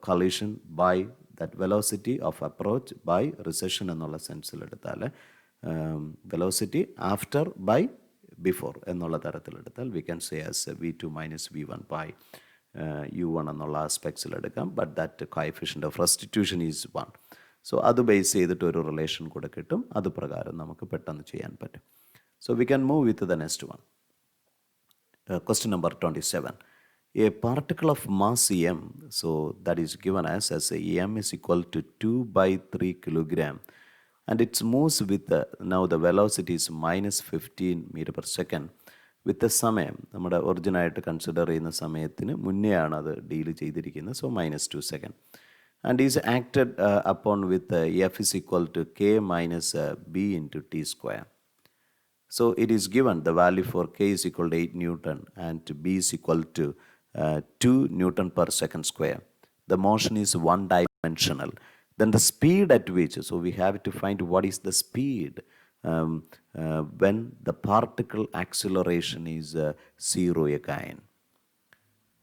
collision by that velocity of approach by recession എന്നുള്ള സെൻസിലെടുത്താൽ വെലോസിറ്റി ആഫ്റ്റർ ബൈ ബിഫോർ എന്നുള്ള തരത്തിലെടുത്താൽ we can say as v2 minus v1 by u1 എന്നുള്ള ആസ്പെക്ട്സിലെടുക്കാം. But that coefficient of restitution is 1. So അത് base ചെയ്തിട്ട് ഒരു relation കൂടെ കിട്ടും. അത് പ്രകാരം നമുക്ക് പെട്ടെന്ന് ചെയ്യാൻ പറ്റും. So we can move with the next one. Question number 27. A particle of mass m, so that is given as m is equal to 2/3 kilogram, and it moves with now the velocity is minus 15 meter per second. with the സമയം നമ്മുടെ ഒറിജിനായിട്ട് consider ചെയ്യുന്ന സമയത്തിന് മുന്നെയാണ് അത് deal ചെയ്തിരിക്കുന്നത്. So -2 second. And is acted upon with f is equal to k minus b into t square. So it is given the value for k is equal to 8 Newton and b is equal to 2 Newton per second square. The motion is one dimensional. Then the speed at which, so we have to find what is the speed when the particle acceleration is 0 again.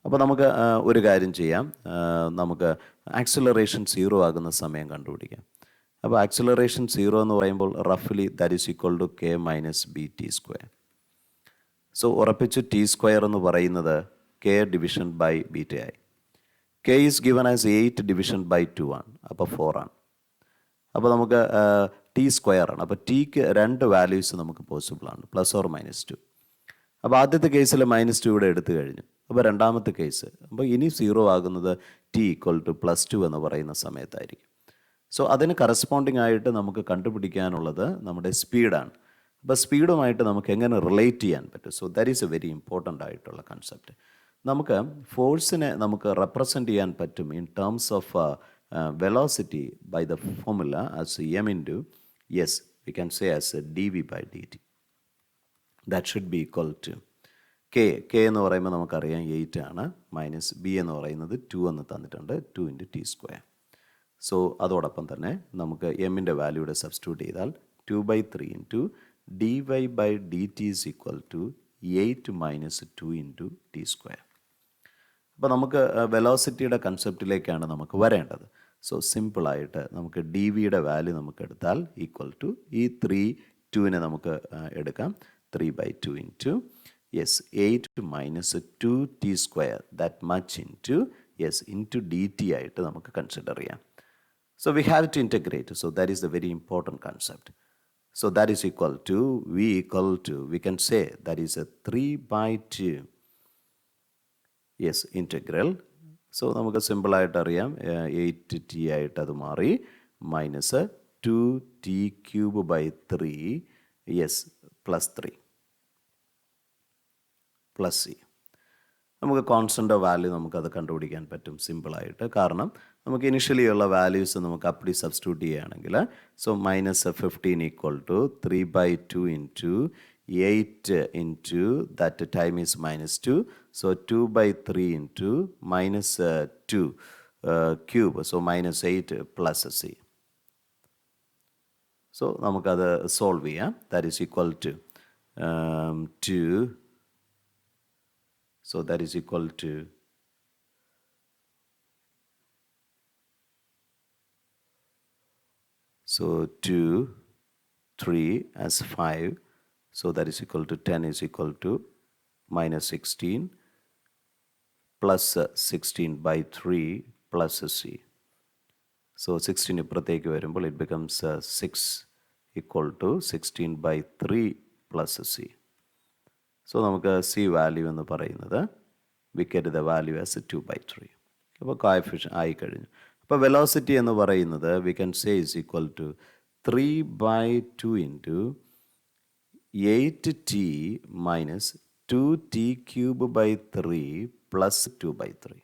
അപ്പോൾ നമുക്ക് ഒരു കാര്യം ചെയ്യാം, നമുക്ക് acceleration 0 ആകുന്ന സമയം കണ്ടുപിടിക്കാം. അപ്പോൾ ആക്സിലറേഷൻ 0 എന്ന് പറയുമ്പോൾ റഫ്ലി that is equal to k minus B T square. So ഉറപ്പിച്ച് ടി സ്ക്വയർ എന്ന് പറയുന്നത് k ഡിവിഷൻ ബൈ ബീറ്റ ആയി. k is given as 8 division by 2 ആണ്, അപ്പോൾ 4 ആണ്. അപ്പോൾ നമുക്ക് ടി സ്ക്വയർ ആണ്. അപ്പോൾ ടിക്ക് 2 വാല്യൂസ് നമുക്ക് പോസിബിൾ ആണ്, +or-2. അപ്പോൾ ആദ്യത്തെ കേസിൽ -2 ഇവിടെ എടുത്തു കഴിഞ്ഞു. അപ്പോൾ രണ്ടാമത്തെ കേസ്, അപ്പോൾ ഇനി 0 ആകുന്നത് t ഈക്വൽ ടു +2 എന്ന് പറയുന്ന സമയത്തായിരിക്കും. സോ അതിന് കറസ്പോണ്ടിങ് ആയിട്ട് നമുക്ക് കണ്ടുപിടിക്കാനുള്ളത് നമ്മുടെ സ്പീഡാണ്. അപ്പോൾ സ്പീഡുമായിട്ട് നമുക്ക് എങ്ങനെ റിലേറ്റ് ചെയ്യാൻ പറ്റും? So that is a very important ആയിട്ടുള്ള കൺസെപ്റ്റ്. നമുക്ക് ഫോഴ്സിനെ നമുക്ക് റെപ്രസെൻ്റ് ചെയ്യാൻ പറ്റും in terms of velocity by the formula as m into V can say as dv/dt. That should be equal to k എന്ന് പറയുമ്പോൾ നമുക്കറിയാം 8 ആണ്, മൈനസ് b എന്ന് പറയുന്നത് 2 എന്ന് തന്നിട്ടുണ്ട്, 2 × t സ്ക്വയർ. സോ അതോടൊപ്പം തന്നെ നമുക്ക് എമ്മിൻ്റെ വാല്യൂടെ സബ്സ്റ്റിറ്റ്യൂട്ട് ചെയ്താൽ 2/3 into dy/dt is equal to 8 minus 2 into t square. അപ്പോൾ നമുക്ക് വെലോസിറ്റിയുടെ കൺസെപ്റ്റിലേക്കാണ് നമുക്ക് വരേണ്ടത്. സോ സിമ്പിളായിട്ട് നമുക്ക് ഡി വിയുടെ വാല്യൂ നമുക്ക് എടുത്താൽ ഈക്വൽ ടു ഈ 2നെ നമുക്ക് എടുക്കാം, 3/2 into 8 minus 2t square that much into into dt ആയിട്ട് നമുക്ക് കൺസിഡർ ചെയ്യാം. So we have to integrate. So that is the very important concept. So that is equal to, we can say that is a 3/2. Integral. So നമുക്ക് സിമ്പിളായിട്ട് അറിയാം 8t ആയിട്ട് അത് മാറി, minus 2t³ plus 3 plus c. നമുക്ക് constant value നമുക്കത് കണ്ടുപിടിക്കാൻ പറ്റും സിമ്പിളായിട്ട്. കാരണം നമുക്ക് ഇനിഷ്യലി ഉള്ള വാല്യൂസ് നമുക്ക് അപ്പടി സബ്സ്റ്റിറ്റ്യൂട്ട് ചെയ്യുകയാണെങ്കിൽ, so -15 equal to 3/2 into 8 into that time is -2. So 2/3 into -2 cube, so -8 plus c. So നമുക്കത് സോൾവ് ചെയ്യാം. That is equal to 2. So that is equal to 2, 3 as 5. So that is equal to 10 is equal to -16. Plus 16/3 plus C. So 16 ഇപ്പുറത്തേക്ക് വരുമ്പോൾ it becomes 6 equal to 16/3 plus C. So നമുക്ക് C value എന്ന് പറയുന്നത് we get the value as 2/3. അപ്പോൾ coefficient ആയിക്കഴിഞ്ഞു. അപ്പോൾ velocity എന്ന് പറയുന്നത് we can say is equal to 3/2 into 8t minus 2t³ plus 2/3.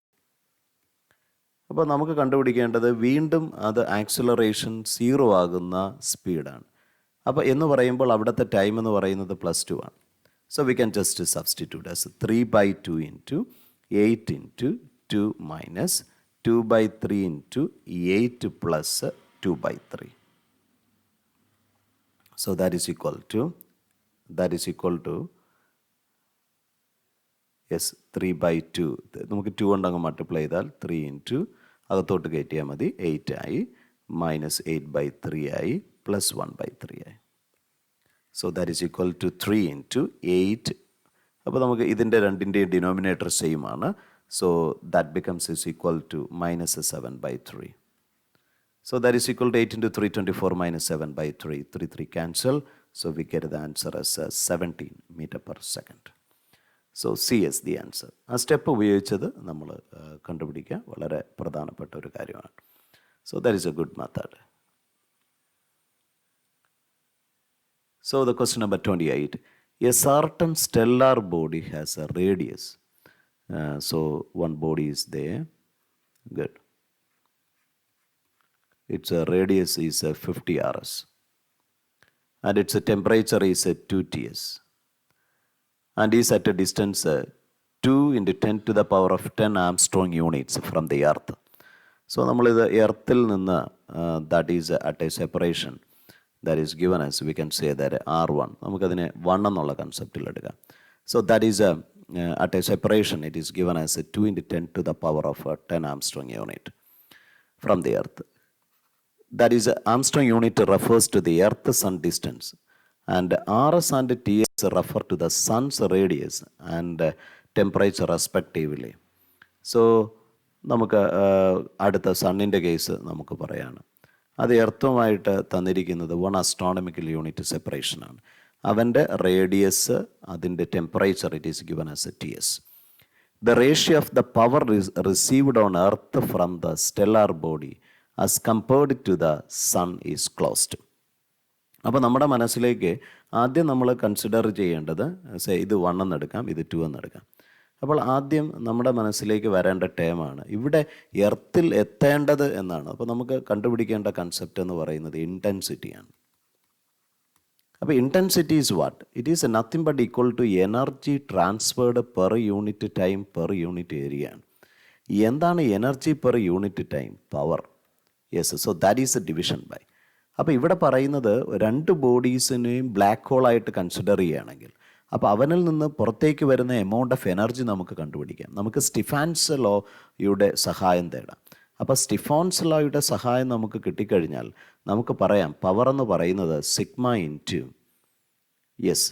അപ്പോൾ നമുക്ക് കണ്ടുപിടിക്കേണ്ടത് വീണ്ടും അത് ആക്സിലറേഷൻ 0 ആകുന്ന സ്പീഡാണ്. അപ്പോൾ എന്ന് പറയുമ്പോൾ അവിടുത്തെ ടൈം എന്ന് പറയുന്നത് +2 ആണ്. So we can just substitute as 3/2 into 8 into 2 minus 2/3 into 8 plus 2/3. So that is equal to yes 3/2. നമുക്ക് 2 കൊണ്ട് അങ്ങ് മൾട്ടിപ്ലൈ ചെയ്താൽ 3 ഇൻറ്റു അകത്തോട്ട് കയറ്റിയാൽ മതി 8 ആയി, മൈനസ് 8/3 ആയി, പ്ലസ് 1/3 ആയി. So that is equal to 3 into 8. അപ്പോൾ നമുക്ക് ഇതിൻ്റെ രണ്ടിൻ്റെയും ഡിനോമിനേറ്റർ സെയിം ആണ്. So that becomes is equal to minus 7/3. So that is equal to 8 into 3, 24 minus 7/3. 3 cancel. So we get the answer as 17 meter per second. So C is the answer. ആ step ഉപയോഗിച്ചത് നമ്മൾ കണ്ടുപിടിക്കുക വളരെ പ്രധാനപ്പെട്ട ഒരു കാര്യമാണ്. So that is a good method. So the question number 28. A certain stellar body has a radius. So one body is there. Good. Its radius is 50 rs and its temperature is 2 Ts and is at a distance 2 into 10 to the power of 10 Armstrong units from the earth. So നമ്മളിത് എർത്തിൽ നിന്ന് that is at a separation that is given as we can say that R1. നമുക്കതിനെ 1 എന്നുള്ള കൺസെപ്റ്റിൽ എടുക്കാം. So that is at a separation it is given as 2 into 10 to the power of 10 Armstrong unit from the earth. That is Armstrong unit refers to the Earth-Sun distance and Rs and Ts refer to the Sun's radius and temperature respectively. So നമുക്ക് അടുത്ത സണ്ണിൻ്റെ case നമുക്ക് പറയാണ്. അത് എർത്തുമായിട്ട് തന്നിരിക്കുന്നത് 1 astronomical unit സെപ്പറേഷനാണ്. അവൻ്റെ radius അതിൻ്റെ temperature it is given as Ts. The ratio of the power received on Earth from the stellar body as compared to the sun is closed. അപ്പോൾ നമ്മുടെ മനസ്സിലേക്ക് ആദ്യം നമ്മൾ കൺസിഡർ ചെയ്യേണ്ടത് ഇത് 1 എന്നെടുക്കാം, ഇത് 2 എന്നെടുക്കാം. അപ്പോൾ ആദ്യം നമ്മുടെ മനസ്സിലേക്ക് വരേണ്ട ടേമാണ് ഇവിടെ എർത്തിൽ എത്തേണ്ടത് എന്നാണ്. അപ്പോൾ നമുക്ക് കണ്ടുപിടിക്കേണ്ട കൺസെപ്റ്റ് എന്ന് പറയുന്നത് ഇൻറ്റൻസിറ്റിയാണ്. അപ്പോൾ intensity is what? It is nothing but equal to energy transferred per unit time per unit area ആണ്. എന്താണ് energy per unit time? Power. Yes, so that is a division by. അപ്പോൾ ഇവിടെ പറയുന്നത് 2 ബോഡീസിനെയും ബ്ലാക്ക് ഹോളായിട്ട് കൺസിഡർ ചെയ്യുകയാണെങ്കിൽ അപ്പോൾ അവനിൽ നിന്ന് പുറത്തേക്ക് വരുന്ന എമൗണ്ട് ഓഫ് എനർജി നമുക്ക് കണ്ടുപിടിക്കാം. നമുക്ക് സ്റ്റിഫാൻസ് ലോയുടെ സഹായം തേടാം. അപ്പോൾ സ്റ്റിഫാൻസ് ലോയുടെ സഹായം നമുക്ക് കിട്ടിക്കഴിഞ്ഞാൽ നമുക്ക് പറയാം പവർ എന്ന് പറയുന്നത് സിഗ്മ ഇൻറ്റു യെസ്.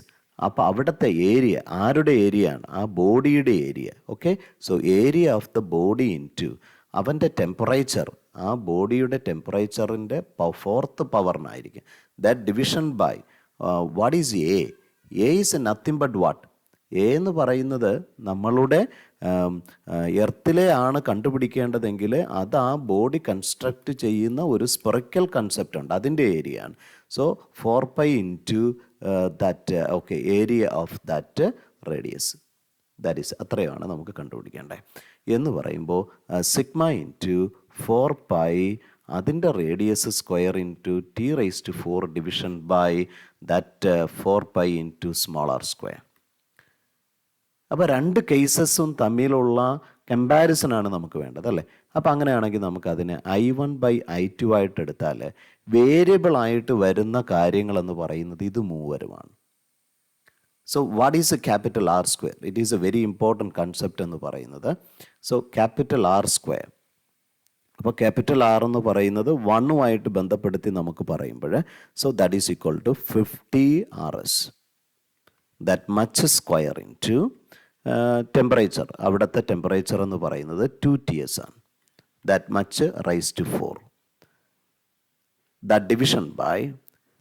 അപ്പോൾ അവിടുത്തെ ഏരിയ ആരുടെ ഏരിയ ആണ്? ആ ബോഡിയുടെ area. Okay, so area of the body into അവൻ്റെ ടെമ്പറേച്ചർ, ആ ബോഡിയുടെ ടെമ്പറേച്ചറിൻ്റെ 4th പവറിനായിരിക്കും. That division by what is A? A is nothing but what? A എന്ന് പറയുന്നത് നമ്മളുടെ എർത്തിലെ ആണ് കണ്ടുപിടിക്കേണ്ടതെങ്കിൽ അത് ആ ബോഡി കൺസ്ട്രക്റ്റ് ചെയ്യുന്ന ഒരു സ്പെറിക്കൽ കൺസെപ്റ്റ് ഉണ്ട്, അതിൻ്റെ ഏരിയ ആണ്. So 4π into that okay area of that radius. That is അത്രയാണ് നമുക്ക് കണ്ടുപിടിക്കേണ്ടത്. എന്ന് പറയുമ്പോൾ സിഗ്മ ഇൻറ്റു 4π അതിൻ്റെ radius square into T⁴ division by that 4π into smaller square. അപ്പോൾ 2 കേസസും തമ്മിലുള്ള കമ്പാരിസനാണ് നമുക്ക് വേണ്ടത് അല്ലേ? അപ്പോൾ അങ്ങനെയാണെങ്കിൽ നമുക്കതിനെ I1/I2 ആയിട്ട് എടുത്താൽ വേരിയബിളായിട്ട് വരുന്ന കാര്യങ്ങളെന്ന് പറയുന്നത് ഇത് മൂവരുമാണ്. So what is a capital R square? It is a very important concept എന്ന് പറയുന്നത്. സോ ക്യാപിറ്റൽ R സ്ക്വയർ, അപ്പോൾ ക്യാപിറ്റൽ R എന്ന് പറയുന്നത് 1ഉമായിട്ട് ബന്ധപ്പെടുത്തി നമുക്ക് പറയുമ്പോൾ so that is equal to 50 Rs. That much square into temperature, അവിടുത്തെ ടെമ്പറേച്ചർ എന്ന് പറയുന്നത് 2Ts ആണ്. That much raise to 4. That division by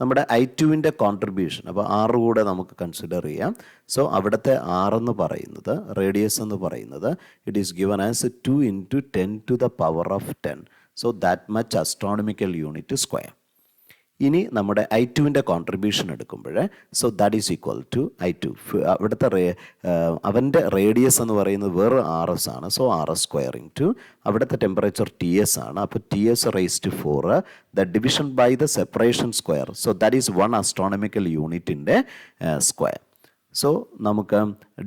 നമ്മുടെ I2വിൻ്റെ കോൺട്രിബ്യൂഷൻ. അപ്പോൾ 6 കൂടെ നമുക്ക് കൺസിഡർ ചെയ്യാം. സോ അവിടുത്തെ 6 എന്ന് പറയുന്നത്, റേഡിയസ് എന്ന് പറയുന്നത്, it is given as 2 × 10⁻10. So that much astronomical unit square. ഇനി നമ്മുടെ I2വിൻ്റെ കോൺട്രിബ്യൂഷൻ എടുക്കുമ്പോൾ, so that is equal to I2. അവിടുത്തെ അവൻ്റെ റേഡിയസ് എന്ന് പറയുന്നത് വേറെ RS ആണ്. സോ RS² ഇൻറ്റു അവിടുത്തെ ടെമ്പറേച്ചർ TS ആണ്. അപ്പോൾ TS raise to 4, the division by the separation square. So that is 1 astronomical യൂണിറ്റിൻ്റെ സ്ക്വയർ. സോ നമുക്ക്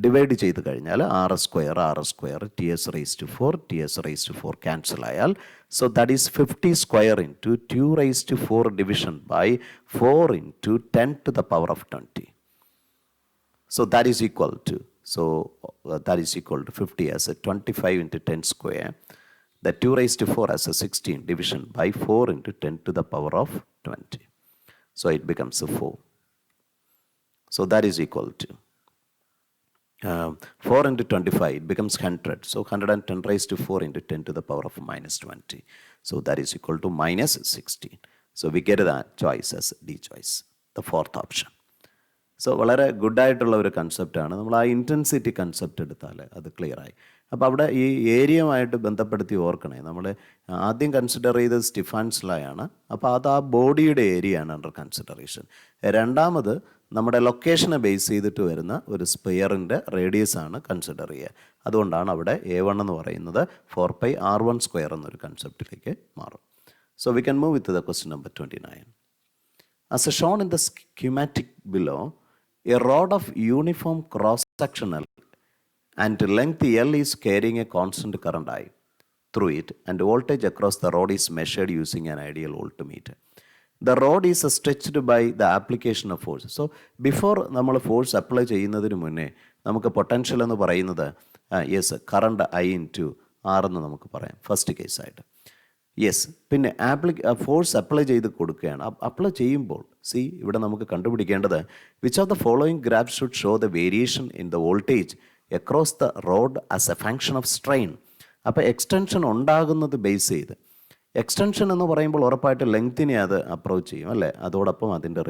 ഡിവൈഡ് ചെയ്ത് കഴിഞ്ഞാൽ RS², TS raise to 4 cancel ആയാൽ, so that is 50² into 2⁴ division by 4 × 10⁻20. So that is equal to, that is equal to 50 as a 25 × 10². The 2⁴ as a 16 division by 4 × 10⁻20. So it becomes a 4. So that is equal to 4 × 25, it becomes 100. So 110⁴ × 10⁻⁻20. So that is equal to -16. So we get that choice as D choice, the fourth option. So വളരെ ഗുഡായിട്ടുള്ള ഒരു കൺസെപ്റ്റാണ്. നമ്മൾ ആ intensity concept എടുത്താൽ അത് ക്ലിയറായി. അപ്പോൾ അവിടെ ഈ ഏരിയയുമായിട്ട് ബന്ധപ്പെടുത്തി ഓർക്കണേ, നമ്മൾ ആദ്യം കൺസിഡർ ചെയ്തത് സ്റ്റിഫാൻസ് ലോ ആണ്. അപ്പോൾ അത് ആ ബോഡിയുടെ ഏരിയയാണ് അണ്ടർ കൺസിഡറേഷൻ. രണ്ടാമത് നമ്മുടെ ലൊക്കേഷനെ ബേസ് ചെയ്തിട്ട് വരുന്ന ഒരു സ്പെയറിൻ്റെ റേഡിയസ് ആണ് കൺസിഡർ ചെയ്യുക. അതുകൊണ്ടാണ് അവിടെ A1 എന്ന് പറയുന്നത് 4πr1² എന്നൊരു കൺസെപ്റ്റിലേക്ക് മാറും. So we can move with the question number 29. As shown in the schematic below, a rod of uniform cross-sectional and length L is carrying a constant current I through it, and voltage across the rod is measured using an ideal voltmeter. The rod is stretched by the application of force. So before നമ്മൾ force apply ചെയ്യുന്നതിന് മുന്നേ നമുക്ക് potential എന്ന് പറയുന്നത് current I × R എന്ന് നമുക്ക് പറയാം first കേസായിട്ട്. പിന്നെ ഫോഴ്സ് അപ്ലൈ ചെയ്ത് കൊടുക്കുകയാണ്. അപ്ലൈ ചെയ്യുമ്പോൾ ഇവിടെ നമുക്ക് കണ്ടുപിടിക്കേണ്ടത്, which of the following graph should show the variation in the voltage across the road as A function of strain. അപ്പോൾ എക്സ്റ്റൻഷൻ ഉണ്ടാകുന്നത് ബേസ് ചെയ്ത്, എക്സ്റ്റൻഷൻ എന്ന് പറയുമ്പോൾ ഉറപ്പായിട്ട് ലെങ്തിനെ അത് അപ്രോച്ച് ചെയ്യും അല്ലേ, അതോടൊപ്പം അതിൻ്റെ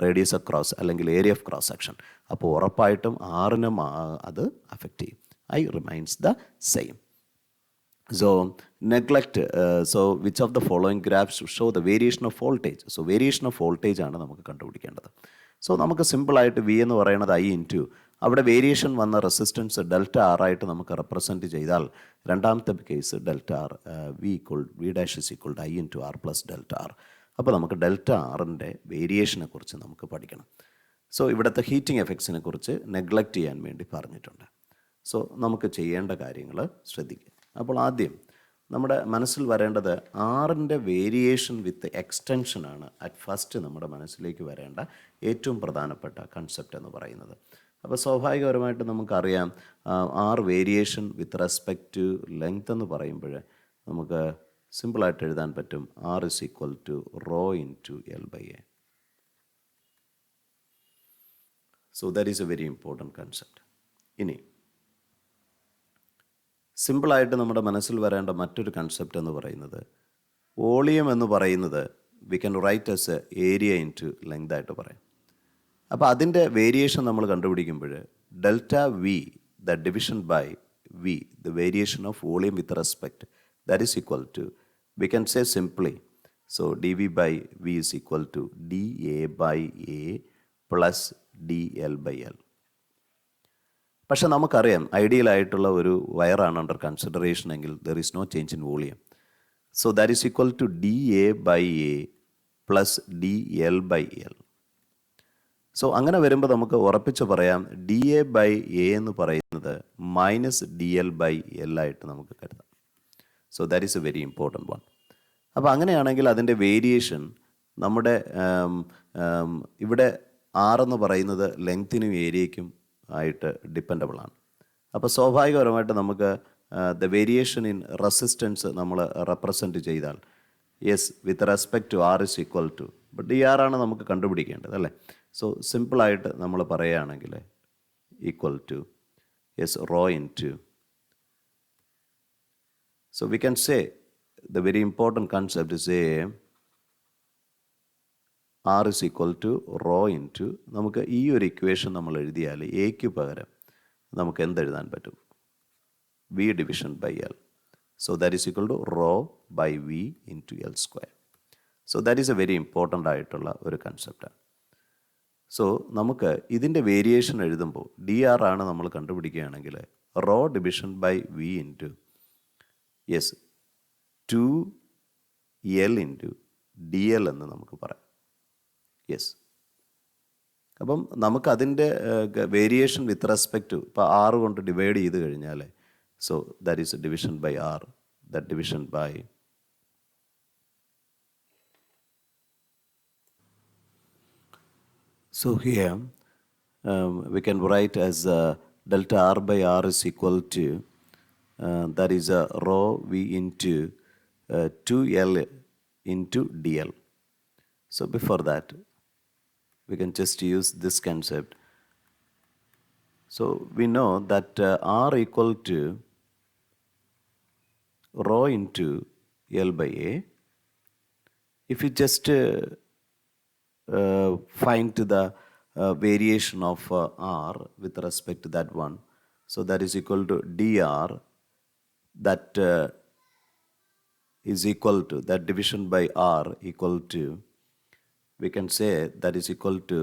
റേഡിയസ് ഓഫ് ക്രോസ് അല്ലെങ്കിൽ ഏരിയ ഓഫ് ക്രോസ് സെക്ഷൻ. അപ്പോൾ ഉറപ്പായിട്ടും ആറിനും അത് അഫക്റ്റ് ചെയ്യും. I remains the same. So neglect, so which of the following graphs show the variation of voltage? So variation of voltage ആണ് നമുക്ക് കണ്ടുപിടിക്കേണ്ടത്. സോ നമുക്ക് സിമ്പിളായിട്ട് V എന്ന് പറയുന്നത് I × അവിടെ വേരിയേഷൻ വന്ന റെസിസ്റ്റൻസ് ∆R ആയിട്ട് നമുക്ക് റെപ്രസെൻറ്റ് ചെയ്താൽ, രണ്ടാമത്തെ case ∆R V' is equal to I × R plus ∆R. അപ്പോൾ നമുക്ക് ∆Rൻ്റെ വേരിയേഷനെ കുറിച്ച് നമുക്ക് പഠിക്കണം. സോ ഇവിടുത്തെ ഹീറ്റിംഗ് എഫക്ട്സിനെ കുറിച്ച് നെഗ്ലക്റ്റ് ചെയ്യാൻ വേണ്ടി പറഞ്ഞിട്ടുണ്ട്. സോ നമുക്ക് ചെയ്യേണ്ട കാര്യങ്ങൾ ശ്രദ്ധിക്കുക. അപ്പോൾ ആദ്യം നമ്മുടെ മനസ്സിൽ വരേണ്ടത് ആറിൻ്റെ വേരിയേഷൻ വിത്ത് എക്സ്റ്റൻഷനാണ് അറ്റ് ഫസ്റ്റ് നമ്മുടെ മനസ്സിലേക്ക് വരേണ്ട ഏറ്റവും പ്രധാനപ്പെട്ട കൺസെപ്റ്റ് എന്ന് പറയുന്നത്. അപ്പോൾ സ്വാഭാവികപരമായിട്ട് നമുക്കറിയാം R variation with respect to length എന്ന് പറയുമ്പോൾ നമുക്ക് സിമ്പിളായിട്ട് എഴുതാൻ പറ്റും R is equal to rho into L/A. So that is a very important concept. ഇനി സിമ്പിളായിട്ട് നമ്മുടെ മനസ്സിൽ വരേണ്ട മറ്റൊരു കൺസെപ്റ്റ് എന്ന് പറയുന്നത് വോളിയം എന്ന് പറയുന്നത് we can write as a area into length ആയിട്ട് പറയാം. അപ്പോൾ അതിൻ്റെ വേരിയേഷൻ നമ്മൾ കണ്ടുപിടിക്കുമ്പോൾ ∆V the division by V the variation of volume with respect that is equal to, we can say simply, so dV/V is equal to dA/A plus dL/L. പക്ഷെ നമുക്കറിയാം ഐഡിയലായിട്ടുള്ള ഒരു വയറാണ് അണ്ടർ കൺസിഡറേഷൻ എങ്കിൽ there is no change in volume. So that is equal to dA/A plus dL/L. So അങ്ങനെ വരുമ്പോൾ നമുക്ക് ഉറപ്പിച്ച് പറയാം dA/A എന്ന് പറയുന്നത് -dL/L ആയിട്ട് നമുക്ക് കരുതാം. So that is a very important one. അപ്പോൾ അങ്ങനെയാണെങ്കിൽ അതിൻ്റെ വേരിയേഷൻ നമ്മുടെ ഇവിടെ R എന്ന് പറയുന്നത് ലെങ്ത്തിനും ഏരിയയ്ക്കും ആയിട്ട് ഡിപ്പെൻഡബിളാണ്. അപ്പോൾ സ്വാഭാവികപരമായിട്ട് നമുക്ക് ദ വേരിയേഷൻ ഇൻ റെസിസ്റ്റൻസ് നമ്മൾ റെപ്രസെൻറ്റ് ചെയ്താൽ with respect to R is equal to, but dR ആണ് നമുക്ക് കണ്ടുപിടിക്കേണ്ടത് അല്ലേ. സോ സിമ്പിളായിട്ട് നമ്മൾ പറയുകയാണെങ്കിൽ equal to yes, rho into. So we can say the very important concept is R is equal to rho into, നമുക്ക് ഈ ഒരു ഇക്വേഷൻ നമ്മൾ എഴുതിയാൽ എക്ക് പകരം നമുക്ക് എന്തെഴുതാൻ പറ്റും? V division by L. So that is equal to rho by V into L square. So that is a very important ആയിട്ടുള്ള ഒരു കൺസെപ്റ്റാണ്. സോ നമുക്ക് ഇതിൻ്റെ വേരിയേഷൻ എഴുതുമ്പോൾ ഡി ആർ ആണ് നമ്മൾ കണ്ടുപിടിക്കുകയാണെങ്കിൽ rho division by V into yes 2L into D L എന്ന് നമുക്ക് പറയാം. യെസ്, അപ്പം നമുക്കതിൻ്റെ വേരിയേഷൻ വിത്ത് റെസ്പെക്റ്റ് ടു ഇപ്പോൾ 6 കൊണ്ട് ഡിവൈഡ് ചെയ്ത് കഴിഞ്ഞാൽ so that is division by R, that division by so here we can write as delta R by R is equal to that is rho V into 2L into DL. So before that we can just use this concept. So we know that R equal to rho into L by A. If you just find the variation of R with respect to that one, so that is equal to dr, that is equal to that division by R equal to, we can say that is equal to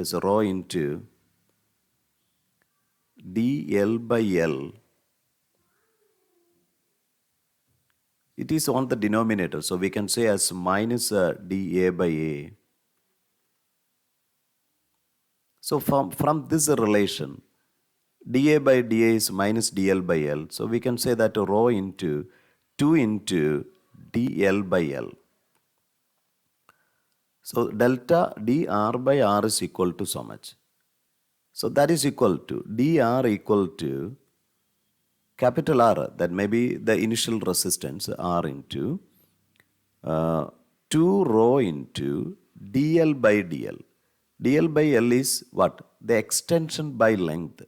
is rho into dl by L. It is on the denominator, so we can say as minus dA by A. So from this relation, dA by dA is minus dl by L. So we can say that rho into 2 into dl by L. So delta dr by R is equal to so much. So that is equal to dr equal to capital R, that may be the initial resistance R into 2 rho into dl by dl. dl by L is what? The extension by length.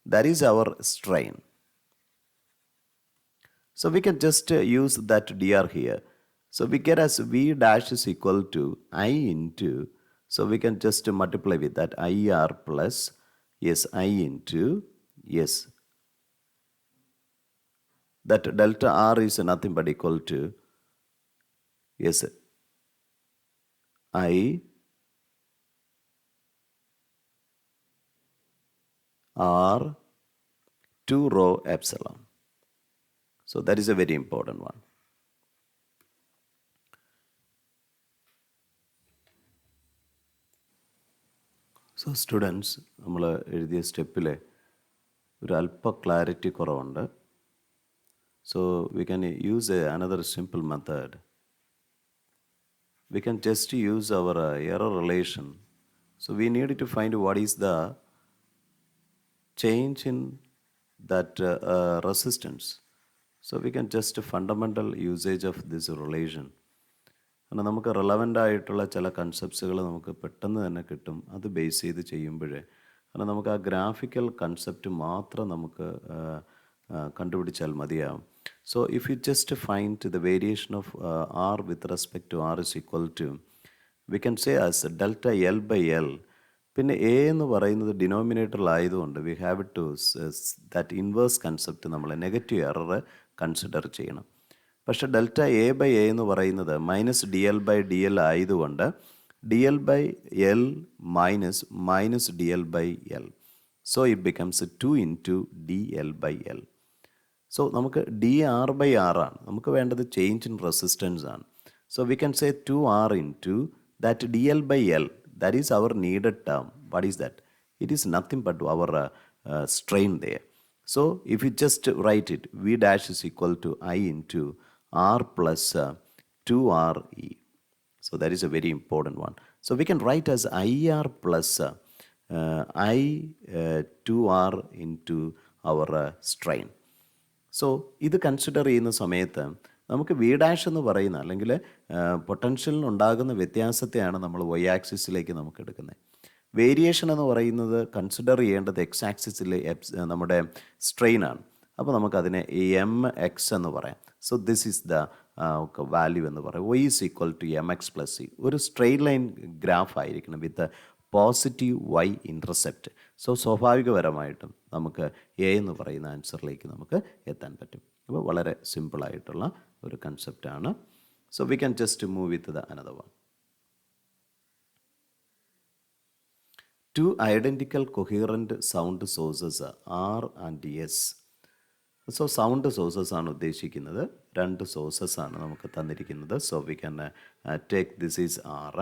That is our strain. So we can just use that dr here. So we get as V dash is equal to I into, so we can just multiply with that IR plus, yes, I into, yes, that delta R is nothing but equal to, yes, I R 2 rho epsilon. So that is a very important one. So students, നമ്മൾ എഴുതിയ സ്റ്റെപ്പിൽ ഒരു അല്പ clarity കുറവുണ്ട്. So we can use another simple method. We can just use our error relation. So we need to find what is the change in that resistance. So we can just fundamental usage of this relation. കാരണം നമുക്ക് relevant ആയിട്ടുള്ള ചില കൺസെപ്റ്റ്സുകൾ നമുക്ക് പെട്ടെന്ന് തന്നെ കിട്ടും, അത് base ചെയ്ത് ചെയ്യുമ്പോഴേ. കാരണം നമുക്ക് ആ ഗ്രാഫിക്കൽ കൺസെപ്റ്റ് മാത്രം നമുക്ക് കണ്ടുപിടിച്ചാൽ മതിയാവും. So if you just find the variation of R with respect to R is equal to, we can say as delta L by L. പിന്നെ എ എന്ന് പറയുന്നത് ഡിനോമിനേറ്ററിലായതുകൊണ്ട് we have to that inverse concept നമ്മൾ negative error consider ചെയ്യണം. പക്ഷേ delta A by A എന്ന് പറയുന്നത് minus D L by D L ആയതുകൊണ്ട് D L by L minus D L by L. So it becomes 2 into D L by L. So നമുക്ക് D R by R ആണ് നമുക്ക് വേണ്ടത്, change in resistance ആണ്. So we can say 2R into that D L by L. That is our needed term. What is that? It is nothing but our strain there. So if you just write it, V dash is equal to I into R plus 2RE. So that is a very important one. So we can write as IR plus I 2R into our strain. So ഇത് consider ചെയ്യുന്ന സമയത്ത് നമുക്ക് V dash എന്ന് പറയുന്ന അല്ലെങ്കിൽ പൊട്ടൻഷ്യലിനുണ്ടാകുന്ന വ്യത്യാസത്തെയാണ് നമ്മൾ Y ആക്സിസിലേക്ക് നമുക്ക് എടുക്കുന്നത്. വേരിയേഷൻ എന്ന് പറയുന്നത് കൺസിഡർ ചെയ്യേണ്ടത് എക്സ് ആക്സിസിൽ നമ്മുടെ സ്ട്രെയിനാണ്. അപ്പോൾ നമുക്കതിനെ എം എക്സ് എന്ന് പറയാം. So this is the value എന്ന് പറയും. y is equal to M X plus C. ഒരു സ്ട്രെയിറ്റ് ലൈൻ ഗ്രാഫ് ആയിരിക്കണം with positive y intercept. So സ്വാഭാവികപരമായിട്ടും നമുക്ക് എ എന്ന് പറയുന്ന ആൻസറിലേക്ക് നമുക്ക് എത്താൻ പറ്റും. അപ്പോൾ വളരെ സിമ്പിളായിട്ടുള്ള ഒരു കൺസെപ്റ്റാണ്. So we can just move with the another one. Two identical coherent sound sources R and S. So sound sources ആണ് ഉദ്ദേശിക്കുന്നത്. രണ്ട് സോഴ്സസ് ആണ് നമുക്ക് തന്നിരിക്കുന്നത്. So we can take this is R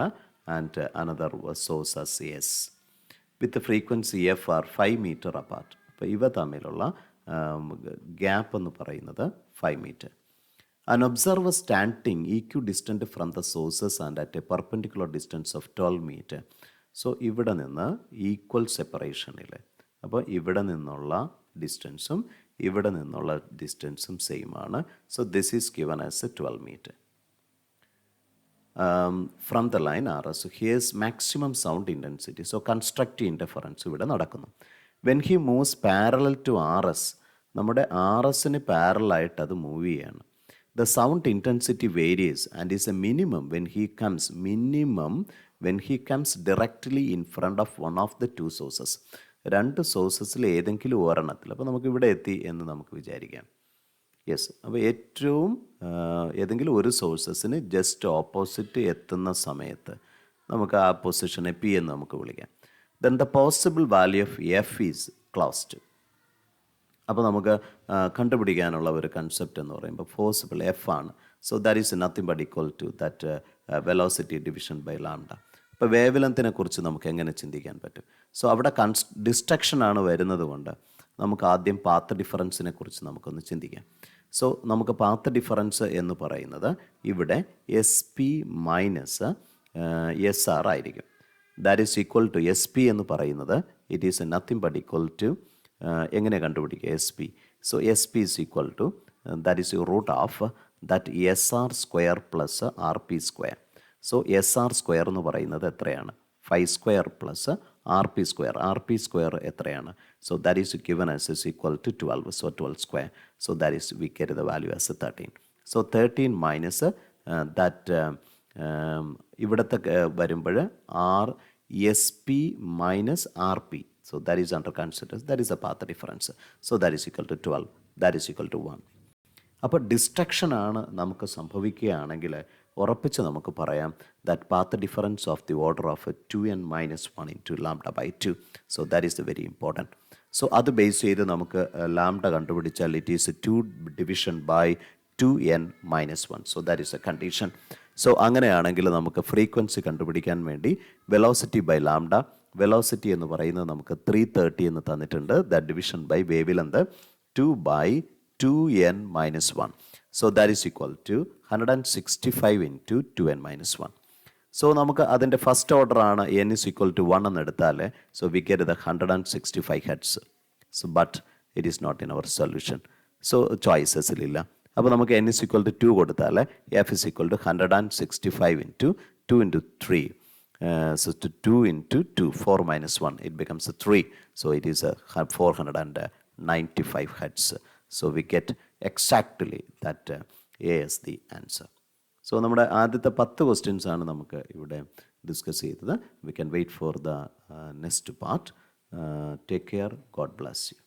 and another source as S with frequency F are 5 metre apart. അപ്പോൾ ഇവ തമ്മിലുള്ള gap എന്ന് പറയുന്നത് 5 metre. An observer standing equidistant from the sources and at a perpendicular distance of 12 meter. So ഇവിടെ നിന്ന് equal സെപ്പറേഷനിൽ, അപ്പോൾ ഇവിടെ നിന്നുള്ള ഡിസ്റ്റൻസും ഇവിടെ നിന്നുള്ള ഡിസ്റ്റൻസും സെയിം ആണ്. So this is given as 12 metre from the line R S. Here's maximum sound intensity. So constructive interference ഇവിടെ നടക്കുന്നു. When he moves parallel to R S, നമ്മുടെ ആർ എസിന് പാരലായിട്ട് അത് മൂവ് ചെയ്യാണ്. The sound intensity varies and is a minimum when he comes directly in front of one of the two sources. രണ്ട് സോഴ്സസിൽ ഏതെങ്കിലും ഒരെണ്ണത്തിൽ, അപ്പോൾ നമുക്ക് ഇവിടെ എത്തി എന്ന് നമുക്ക് വിചാരിക്കാം. യെസ്, അപ്പോൾ ഏറ്റവും ഏതെങ്കിലും ഒരു സോഴ്സസിന് ജസ്റ്റ് ഓപ്പോസിറ്റ് എത്തുന്ന സമയത്ത് നമുക്ക് ആ പൊസിഷനെ പി എന്ന് നമുക്ക് വിളിക്കാം. Then the possible value of F is closed. അപ്പോൾ നമുക്ക് കണ്ടുപിടിക്കാനുള്ള ഒരു കൺസെപ്റ്റ് എന്ന് പറയുമ്പോൾ പോസിബിൾ എഫ് ആണ്. So that is nothing but equal to that velocity division by lambda. അപ്പോൾ വേവ് ലെങ്തിനെ കുറിച്ച് നമുക്ക് എങ്ങനെ ചിന്തിക്കാൻ പറ്റും? സോ അവിടെ ഡിസ്ട്രക്ഷനാണ് വരുന്നത് കൊണ്ട് നമുക്ക് ആദ്യം പാത്ത് ഡിഫറൻസിനെ കുറിച്ച് നമുക്കൊന്ന് ചിന്തിക്കാം. സോ നമുക്ക് പാത്ത് ഡിഫറൻസ് എന്ന് പറയുന്നത് ഇവിടെ S P minus S R ആയിരിക്കും. That is equal to S P എന്ന് പറയുന്നത് it is nothing but equal to എങ്ങനെ കണ്ടുപിടിക്കുക S P? So S P is equal to that is root of that S R square plus R P square. So S R square എന്ന് പറയുന്നത് എത്രയാണ്? 5 square plus R P square. R P square എത്രയാണ്? So that is given as is equal to 12. So 12 square. So that is we get the value as 13. So 13 minus that ഇവിടുത്തെ വരുമ്പോൾ R S P minus R P. So that is under consideration. That is the path difference. So that is equal to 12. That is equal to 1. അപ്പോൾ destruction ആണ് നമുക്ക് സംഭവിക്കുകയാണെങ്കിൽ ഉറപ്പിച്ച് നമുക്ക് പറയാം that path difference of the order of 2n minus 1 into lambda by 2. So that is very important. So അത് base ചെയ്ത് നമുക്ക് ലാംഡ കണ്ടുപിടിച്ചാൽ it is 2 division by 2n minus 1. So that is a condition. So അങ്ങനെയാണെങ്കിൽ നമുക്ക് frequency കണ്ടുപിടിക്കാൻ വേണ്ടി velocity by lambda, velocity എന്ന് പറയുന്നത് നമുക്ക് 330 എന്ന് തന്നിട്ടുണ്ട്. That division by wavelength 2 by 2n minus 1. So that is equal to 165 into 2n minus 1. So നമുക്ക് അതിൻ്റെ ഫസ്റ്റ് ഓർഡർ ആണ് n ഇസ് ഈക്വൽ ടു 1 എന്ന് എടുത്താൽ so we get the 165 hertz. So but it is not in our solution. So ചോയ്സസിലില്ല. അപ്പോൾ നമുക്ക് n is equal to 2 കൊടുത്താൽ F is equal to 165 into 2 into 3. So to 2 into 2, 4 minus 1, it becomes a 3. So it is a 495 hertz. So we get exactly that A is the answer. So നമ്മുടെ ആദ്യത്തെ 10 questions ആണ് നമുക്ക് ഇവിടെ discuss ചെയ്തത്. We can wait for the next part. Take care. God bless you.